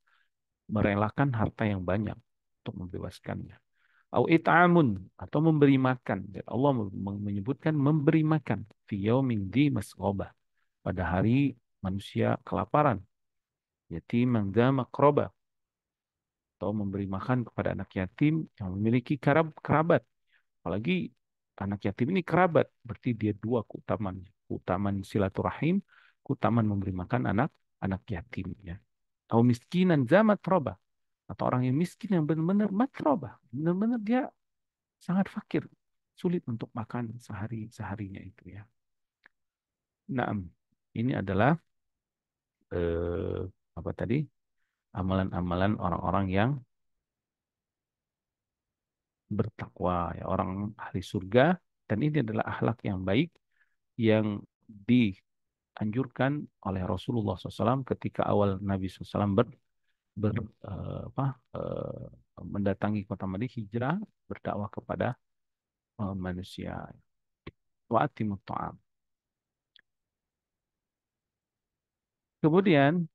merelakan harta yang banyak untuk membebaskannya. Au it'amun atau memberi makan. Dan Allah menyebutkan memberi makan fi yaumin dzi masghabah pada hari manusia kelaparan. Yatim dza maqrabah atau memberi makan kepada anak yatim yang memiliki kerabat. Apalagi anak yatim ini kerabat, berarti dia dua keutamaan, keutamaan silaturahim, keutamaan memberi makan anak anak yatim ya. Atau miskinan dza matrabah atau orang yang miskin yang benar-benar matrabah, benar-benar dia sangat fakir, sulit untuk makan sehari-seharinya itu ya. Nah, ini adalah eh, apa tadi? Amalan-amalan orang-orang yang bertakwa, ya, orang ahli surga. Dan ini adalah akhlak yang baik yang dianjurkan oleh Rasulullah SAW ketika awal Nabi SAW ber, apa, mendatangi kota Madinah hijrah berdakwah kepada manusia. Wa atimut ta'am. Kemudian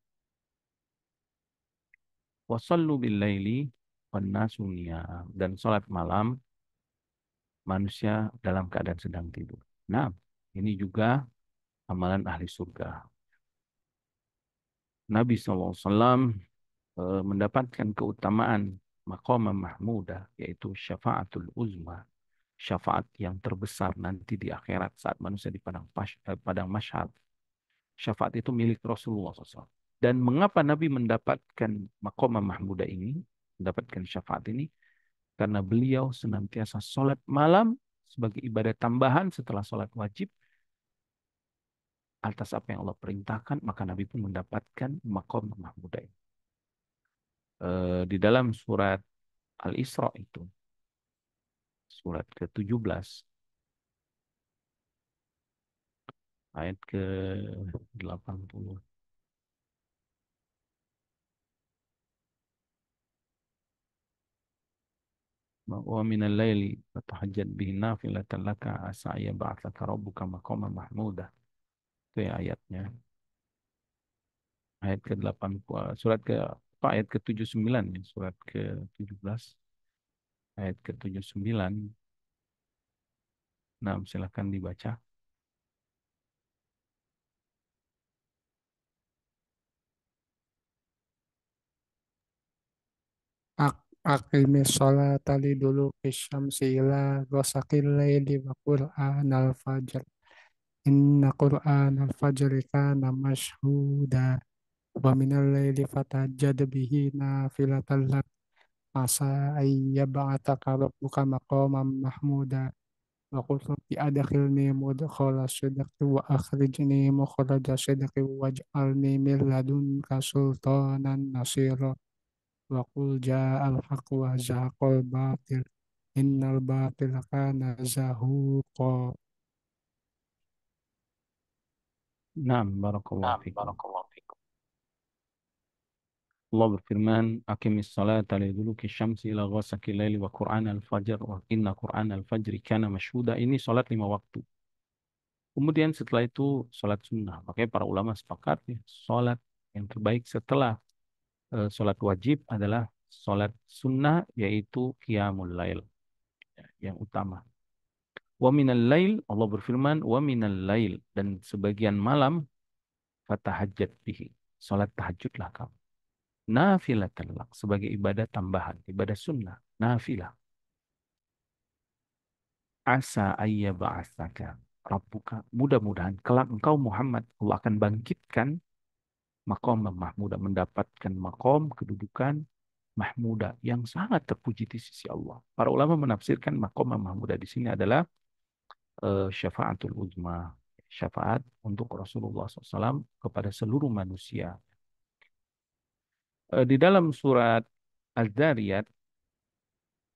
wasallu bil laili wan nasu niyam. Dan sholat malam manusia dalam keadaan sedang tidur. Nah, ini juga amalan ahli surga. Nabi SAW mendapatkan keutamaan maqam mahmudah yaitu syafaatul uzma, syafaat yang terbesar nanti di akhirat saat manusia di padang mahsyar. Syafaat itu milik Rasulullah SAW. Dan mengapa Nabi mendapatkan maqam mahmudah ini, mendapatkan syafaat ini? Karena beliau senantiasa sholat malam sebagai ibadah tambahan setelah sholat wajib atas apa yang Allah perintahkan, maka Nabi pun mendapatkan maqam mahmudah ini. Di dalam surat Al-Isra itu, surat ke-17, ayat ke-80. Wa minal laili fatahajjad bihi nafilatan laka asa yab'atsaka rabbuka maqaman mahmuda. Itu ya ayatnya. Ayat ke-8 surat ke apa ayat ke-79 ya, surat ke-17 ayat ke-79. Nah, silakan dibaca. Aqimis sholata liduluki syamsi ila ghasaqil laili wa qur'anal fajr. Inna qur'anal fajri kana mashhuda. Wa minal laili fatahajjad bihi nafilatan lak asa ayyab'ataka rabbuka maqaman mahmuda. Wa qul rabbi adkhilni mudkhala sidqi wa akhrijni mukhraja sidqi waj'alni min ladunka sultanan nasira. Wa qul ja'al haqq wa zahaqal batil innal batila kana zahuqa. Nah, barakallahu Naam, fikum. barakallahu fikum. Allah berfirman, "Aqimis salata liduluki syamsi ila ghasaqil laili wa Qur'an al-fajr wa inna Qur'an al-fajri kana masyhuda." Ini salat 5 waktu. Kemudian setelah itu salat sunnah. Makanya para ulama sepakat ya, salat yang terbaik setelah salat wajib adalah salat sunnah yaitu qiyamul lail yang utama. Wa minal lail Allah berfirman wa minal lail dan sebagian malam fatahajjat bihi. Salat tahajudlah kamu. Nafilatan lak sebagai ibadah tambahan, ibadah sunnah, nafilah. Asa ayya ba'atsaka rabbuka. Mudah-mudahan kelak engkau Muhammad Allah akan bangkitkan maqam mahmuda, mendapatkan maqam kedudukan mahmuda yang sangat terpuji di sisi Allah. Para ulama menafsirkan maqam mahmuda di sini adalah syafaatul uzma, syafaat untuk Rasulullah SAW kepada seluruh manusia. Di dalam surat Az-Zariyat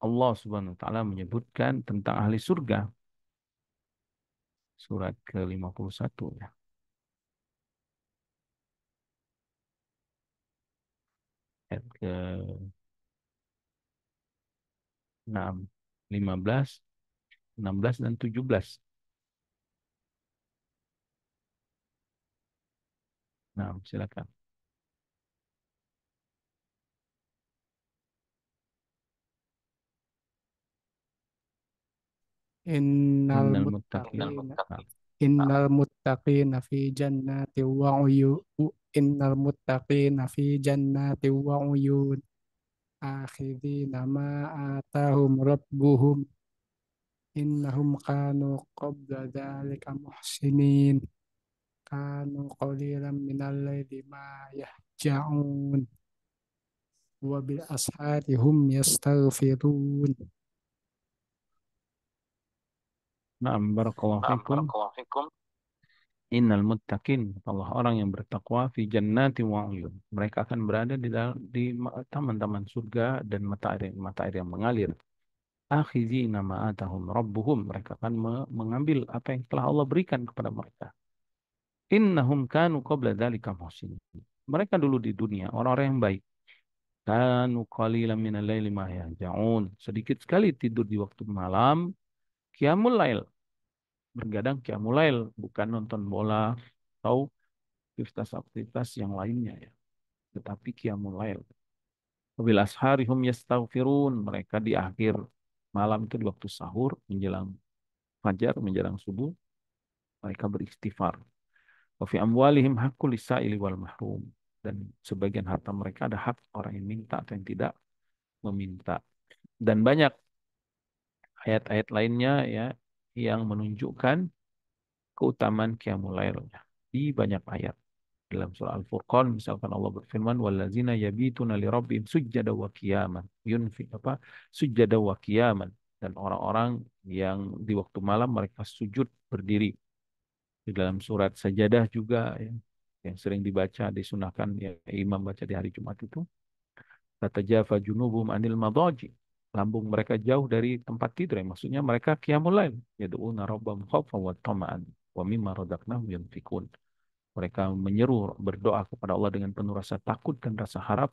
Allah Subhanahu wa taala menyebutkan tentang ahli surga surat ke-51 ya. Ayat ke-6, 15, 16 dan 17. Nah, silakan. Innal Innal muttaqin. muttaqina Nah, innal muttaqina fi jannati wa uyun. Innal muttaqina fi jannati wa uyun. Akhidina ma atahum rabbuhum. Innahum kanu qabla dzalika muhsinin. Kanu qalilan minal laili ma yahja'un. Wa bil ashari hum yastaghfirun. na'am barakallahu Naam, fikum. barakallahu fikum. Innal muttaqin, Allah orang yang bertakwa fi jannati wa uyun. Mereka akan berada di taman-taman surga dan mata air yang mengalir. Akhizina ma atahum rabbuhum. Mereka akan mengambil apa yang telah Allah berikan kepada mereka. Innahum kanu qabla dzalika muhsinin. Mereka dulu di dunia orang-orang yang baik. Kanu qalilan minal laili ma yahja'un. Sedikit sekali tidur di waktu malam. Qiyamul lail. Bergadang qiyamul lail. Bukan nonton bola atau aktivitas-aktivitas yang lainnya ya. Tetapi qiyamul lail. Wabil ashari hum yastaghfirun. Mereka di akhir malam itu di waktu sahur menjelang fajar, menjelang subuh. Mereka beristighfar. Wa fi amwalihim haqqul lisaili wal mahrum. Dan sebagian harta mereka ada hak orang yang minta atau yang tidak meminta. Dan banyak ayat-ayat lainnya ya yang menunjukkan keutamaan qiyamul lail ya. Di banyak ayat. Dalam surah Al-Furqan misalkan Allah berfirman wallazina yabituna li rabbihim sujjada wa qiyaman. Yunfi apa? Sujjada wa qiyaman. Dan orang-orang yang di waktu malam mereka sujud berdiri. Di dalam surat Sajadah juga ya, yang sering dibaca, disunahkan ya imam baca di hari Jumat itu. Tatajafa junubuhum anil madaji. Lambung mereka jauh dari tempat tidur. Yang maksudnya mereka qiyamul lail. Yad'una rabbahum khaufan wa tama'an. Wa mimma razaqnahum yunfikun. Mereka menyeru berdoa kepada Allah dengan penuh rasa takut dan rasa harap.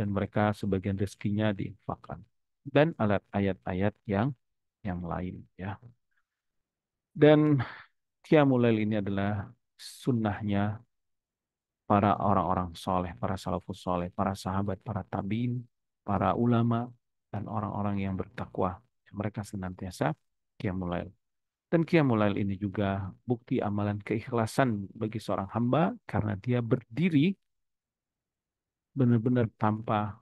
Dan mereka sebagian rezekinya diinfakkan. dan alat ayat-ayat yang lain ya. Dan Qiyamul Lail ini adalah sunnahnya para orang-orang soleh, para salafus soleh, para sahabat, para tabiin, para ulama, dan orang-orang yang bertakwa. Mereka senantiasa Qiyamul Lail. Dan Qiyamul Lail ini juga bukti amalan keikhlasan bagi seorang hamba karena dia berdiri benar-benar tanpa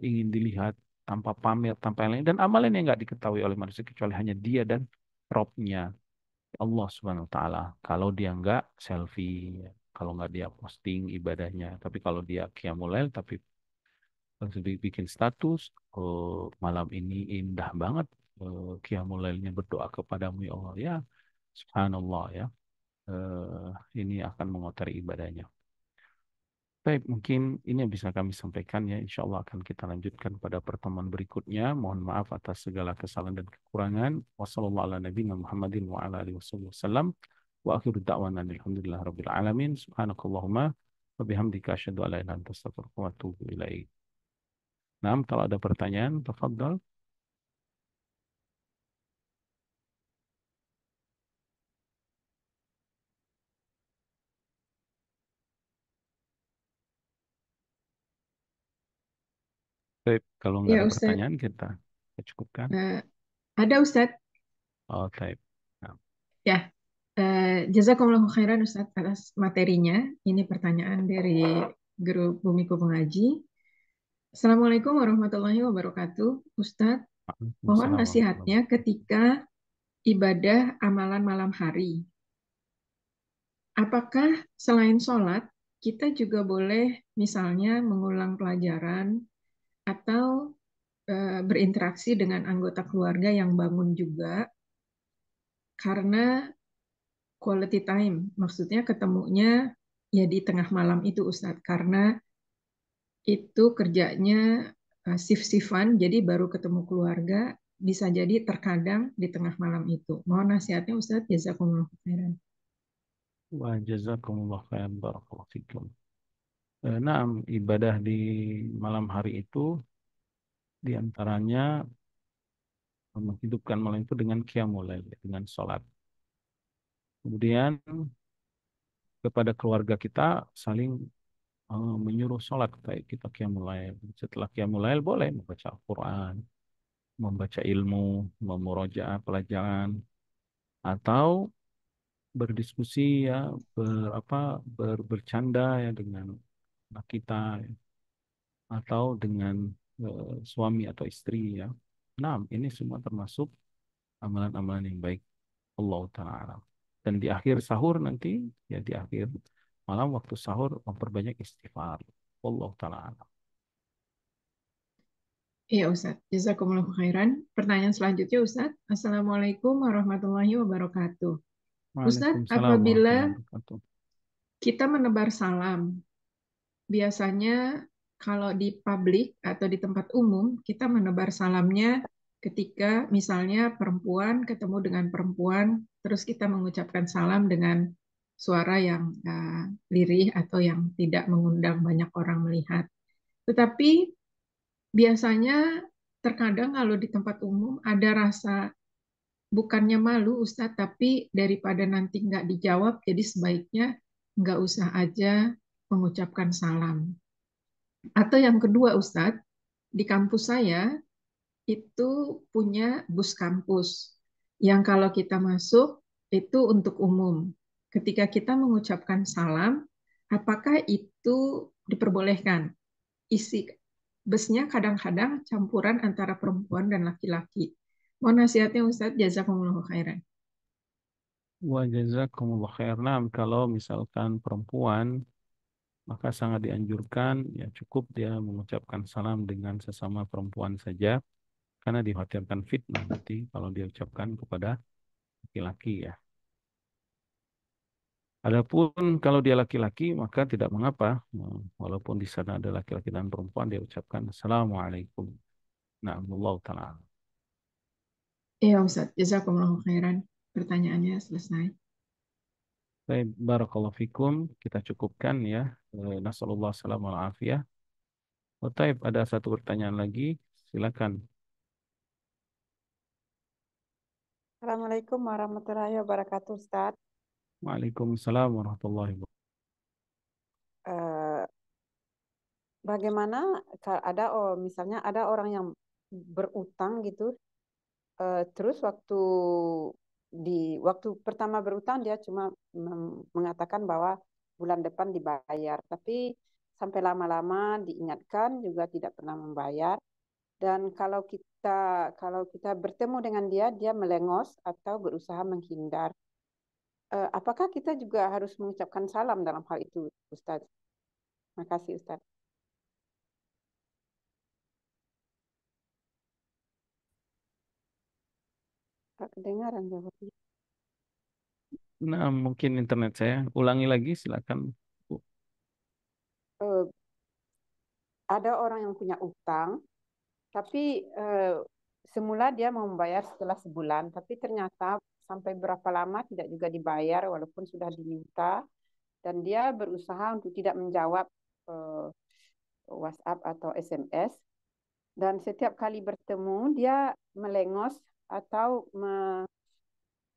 ingin dilihat, tanpa pamer, tanpa yang lain. Dan amalan yang nggak diketahui oleh manusia kecuali hanya dia dan Robnya, Allah Subhanahu Wa Taala. Kalau dia nggak selfie, ya. Kalau nggak dia posting ibadahnya, tapi kalau dia Qiyamul Lail, tapi langsung bikin status, malam ini indah banget, Qiyamul Lailnya berdoa kepadamu ya Allah, ya Subhanallah ya. Ini akan mengotori ibadahnya. Baik, mungkin ini yang bisa kami sampaikan ya. Insya Allah akan kita lanjutkan pada pertemuan berikutnya. Mohon maaf atas segala kesalahan dan kekurangan. Wassalamualaikum warahmatullahi wabarakatuh. Wa akhiru da'wana alhamdulillah rabbil alamin. Subhanakallahumma wa bihamdika asyhadu an la ilaha illa anta astaghfiruka wa atubu ilaik. Nah, kalau ada pertanyaan, tafadhal. Baik, kalau nggak Ya ada Ustadz. pertanyaan kita cukupkan. Eh, ada Ustadz. Oh, baik. Nah, Ya, jazakumullahu khairan Ustadz atas materinya. Ini pertanyaan dari grup Bumiku Pengaji. Assalamualaikum warahmatullahi wabarakatuh. Ustadz, mohon Waalaikumsalam warahmatullahi nasihatnya wabarakatuh. ketika ibadah amalan malam hari. Apakah selain sholat, kita juga boleh misalnya mengulang pelajaran atau berinteraksi dengan anggota keluarga yang bangun juga karena quality time, maksudnya ketemunya ya di tengah malam itu Ustadz, karena itu kerjanya shift-shiftan, jadi baru ketemu keluarga, bisa jadi terkadang di tengah malam itu. Mohon nasihatnya Ustadz, jazakumullah khairan. Wa jazakumullah khairan barakallahu fikum. Nah, ibadah di malam hari itu diantaranya menghidupkan malam itu dengan qiyamul lail, dengan sholat. Kemudian kepada keluarga kita saling menyuruh sholat kayak kita qiyamul lail. Setelah qiyamul lail boleh membaca Al-Quran, membaca ilmu, memurojaah pelajaran, atau berdiskusi ya, bercanda ya dengan anak kita ya, atau dengan suami atau istri ya. Nah, ini semua termasuk amalan-amalan yang baik. Allah Ta'ala. Dan di akhir sahur nanti, ya di akhir malam waktu sahur memperbanyak istighfar. Allah Ta'ala. Iya Ustadz, jazakumullah khairan. Pertanyaan selanjutnya Ustadz, Assalamualaikum warahmatullahi wabarakatuh. Ustadz, Waalaikumsalam apabila warahmatullahi wabarakatuh. kita menebar salam, biasanya kalau di publik atau di tempat umum, kita menebar salamnya ketika misalnya perempuan ketemu dengan perempuan, terus kita mengucapkan salam dengan suara yang lirih atau yang tidak mengundang banyak orang melihat. Tetapi biasanya terkadang kalau di tempat umum ada rasa bukannya malu Ustadz, tapi daripada nanti nggak dijawab, jadi sebaiknya nggak usah aja mengucapkan salam. Atau yang kedua Ustadz, di kampus saya itu punya bus kampus yang kalau kita masuk itu untuk umum. Ketika kita mengucapkan salam, apakah itu diperbolehkan? Isi busnya kadang-kadang campuran antara perempuan dan laki-laki. Mohon nasihatnya Ustadz, jazakumullah khairan. Wa jazakumullah khair. Nah, kalau misalkan perempuan, maka sangat dianjurkan, ya cukup dia mengucapkan salam dengan sesama perempuan saja, karena dikhawatirkan fitnah nanti kalau dia ucapkan kepada laki-laki ya. Adapun kalau dia laki-laki maka tidak mengapa, walaupun di sana ada laki-laki dan perempuan dia ucapkan Assalamualaikum. Nah, Allah Ta'ala. Iya Ustadz, jazakumullah khairan. Pertanyaannya selesai. Baik, barakallahu fikum. Kita cukupkan ya. Nasallallahu salam wal afiyah. Oh, taib, ada satu pertanyaan lagi. Silakan. Assalamualaikum warahmatullahi wabarakatuh, Ustaz. Waalaikumsalam warahmatullahi wabarakatuh. Eh, Bagaimana ada misalnya ada orang yang berutang gitu, terus waktu pertama berutang dia cuma mengatakan bahwa bulan depan dibayar, tapi sampai lama-lama diingatkan juga tidak pernah membayar. Dan kalau kita bertemu dengan dia, dia melengos atau berusaha menghindar. Apakah kita juga harus mengucapkan salam dalam hal itu, Ustaz? Terima kasih, Ustaz. Tak kedengaran jawabnya. Nah, mungkin internet saya. Ulangi lagi, silakan. Bu. Eh, ada orang yang punya utang, tapi semula dia mau membayar setelah sebulan, tapi ternyata sampai berapa lama tidak juga dibayar walaupun sudah diminta, dan dia berusaha untuk tidak menjawab eh, WhatsApp atau SMS, dan setiap kali bertemu dia melengos atau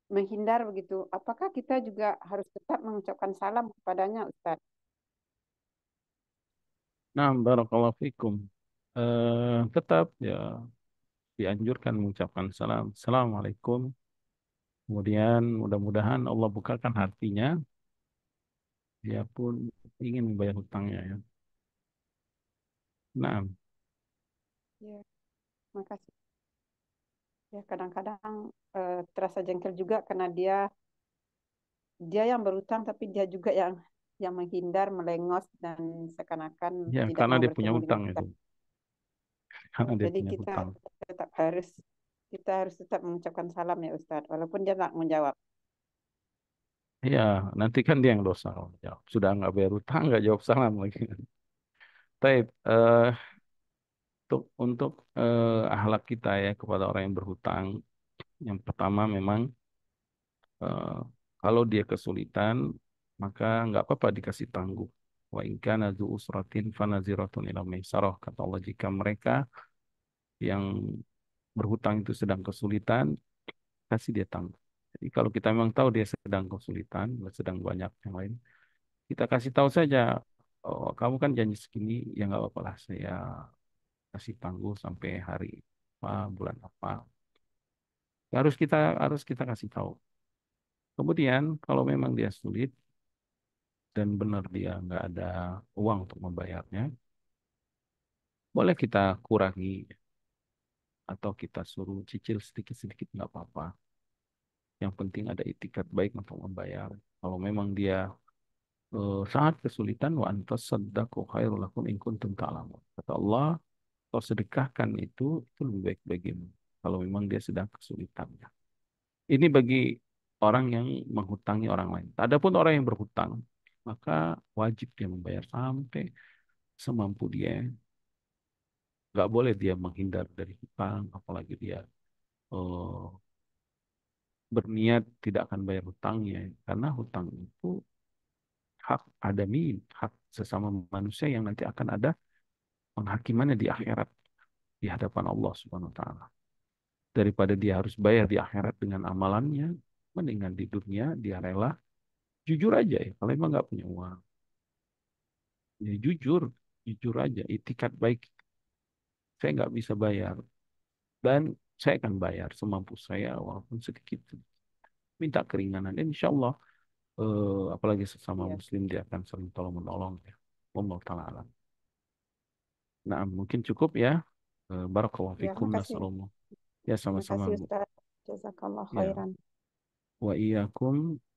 menghindar begitu. Apakah kita juga harus tetap mengucapkan salam kepadanya, Ustaz? Nah, barakallahu fikum. Tetap ya dianjurkan mengucapkan salam. Assalamualaikum. Kemudian mudah-mudahan Allah bukakan hatinya. Dia pun ingin membayar hutangnya ya. Nah, Ya, makasih. Ya, kadang-kadang terasa jengkel juga karena dia dia yang berutang tapi dia juga yang menghindar, melengos dan seakan-akan ya tidak karena mau dia punya bertemu dengan utang kita. itu. Karena dia Jadi punya kita hutang. tetap harus kita harus tetap mengucapkan salam ya Ustadz, walaupun dia tak menjawab. Ya, nanti kan dia yang dosa kalau jawab. Sudah nggak bayar hutang, nggak jawab salam lagi. Baik, untuk akhlak kita ya kepada orang yang berhutang, yang pertama memang eh, kalau dia kesulitan, maka nggak apa-apa dikasih tangguh. Wa in kana dzu usratin fanaziratun ila maisarah. Kata Allah, jika mereka yang berhutang itu sedang kesulitan, kasih dia tangguh. Jadi kalau kita memang tahu dia sedang kesulitan, sedang banyak yang lain, kita kasih tahu saja, oh kamu kan janji segini, ya nggak apa-apa lah, saya kasih tangguh sampai hari apa, bulan apa. Harus kita kasih tahu. Kemudian kalau memang dia sulit dan benar dia nggak ada uang untuk membayarnya, boleh kita kurangi atau kita suruh cicil sedikit-sedikit nggak apa-apa. Yang penting ada itikat baik untuk membayar. Kalau memang dia sangat kesulitan, wa antasaddaqu khairul lakum in kuntum ta'lamun. Kata Allah, kau sedekahkan itu lebih baik bagimu. Kalau memang dia sedang kesulitan. Ini bagi orang yang menghutangi orang lain. Adapun orang yang berhutang, maka wajib dia membayar sampai semampu dia. Nggak boleh dia menghindar dari hutang, apalagi dia eh, berniat tidak akan bayar hutangnya. Karena hutang itu hak adami, hak sesama manusia yang nanti akan ada penghakimannya di akhirat, di hadapan Allah Subhanahu wa taala. Daripada dia harus bayar di akhirat dengan amalannya, mendingan di dunia dia rela jujur aja ya. Kalau emang nggak punya uang, ya jujur, jujur aja. Itikat baik, saya nggak bisa bayar dan saya akan bayar semampu saya walaupun sedikit. Minta keringanan, dan insya Allah apalagi sesama Iya, Muslim dia akan saling tolong menolong ya. Allah taala alam. Nah, mungkin cukup ya. Barakallahu ya, fikum makasih. nasallallahu. Ya sama-sama Makasih Bu. Ustaz. Jazakallah Ya. khairan. Wa iyyakum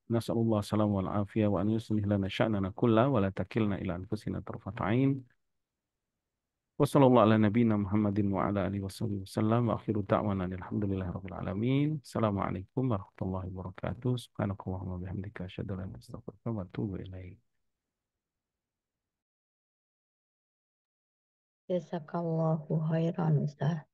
nas'alullah salam wal afiyah wa an yuslih lana sya'nana kullah wa la takilna ila anfusina tarfata ain. Wa sallallahu ala nabiyyina Muhammadin wa ala alihi wasallam wa akhiru da'wana alhamdulillahi rabbil alamin. Assalamualaikum warahmatullahi wabarakatuh. Subhanakallahumma bihamdika asyhadu an la ilaha illa anta astaghfiruka wa atubu ilaik. Jazakallahu khairan, Ustaz.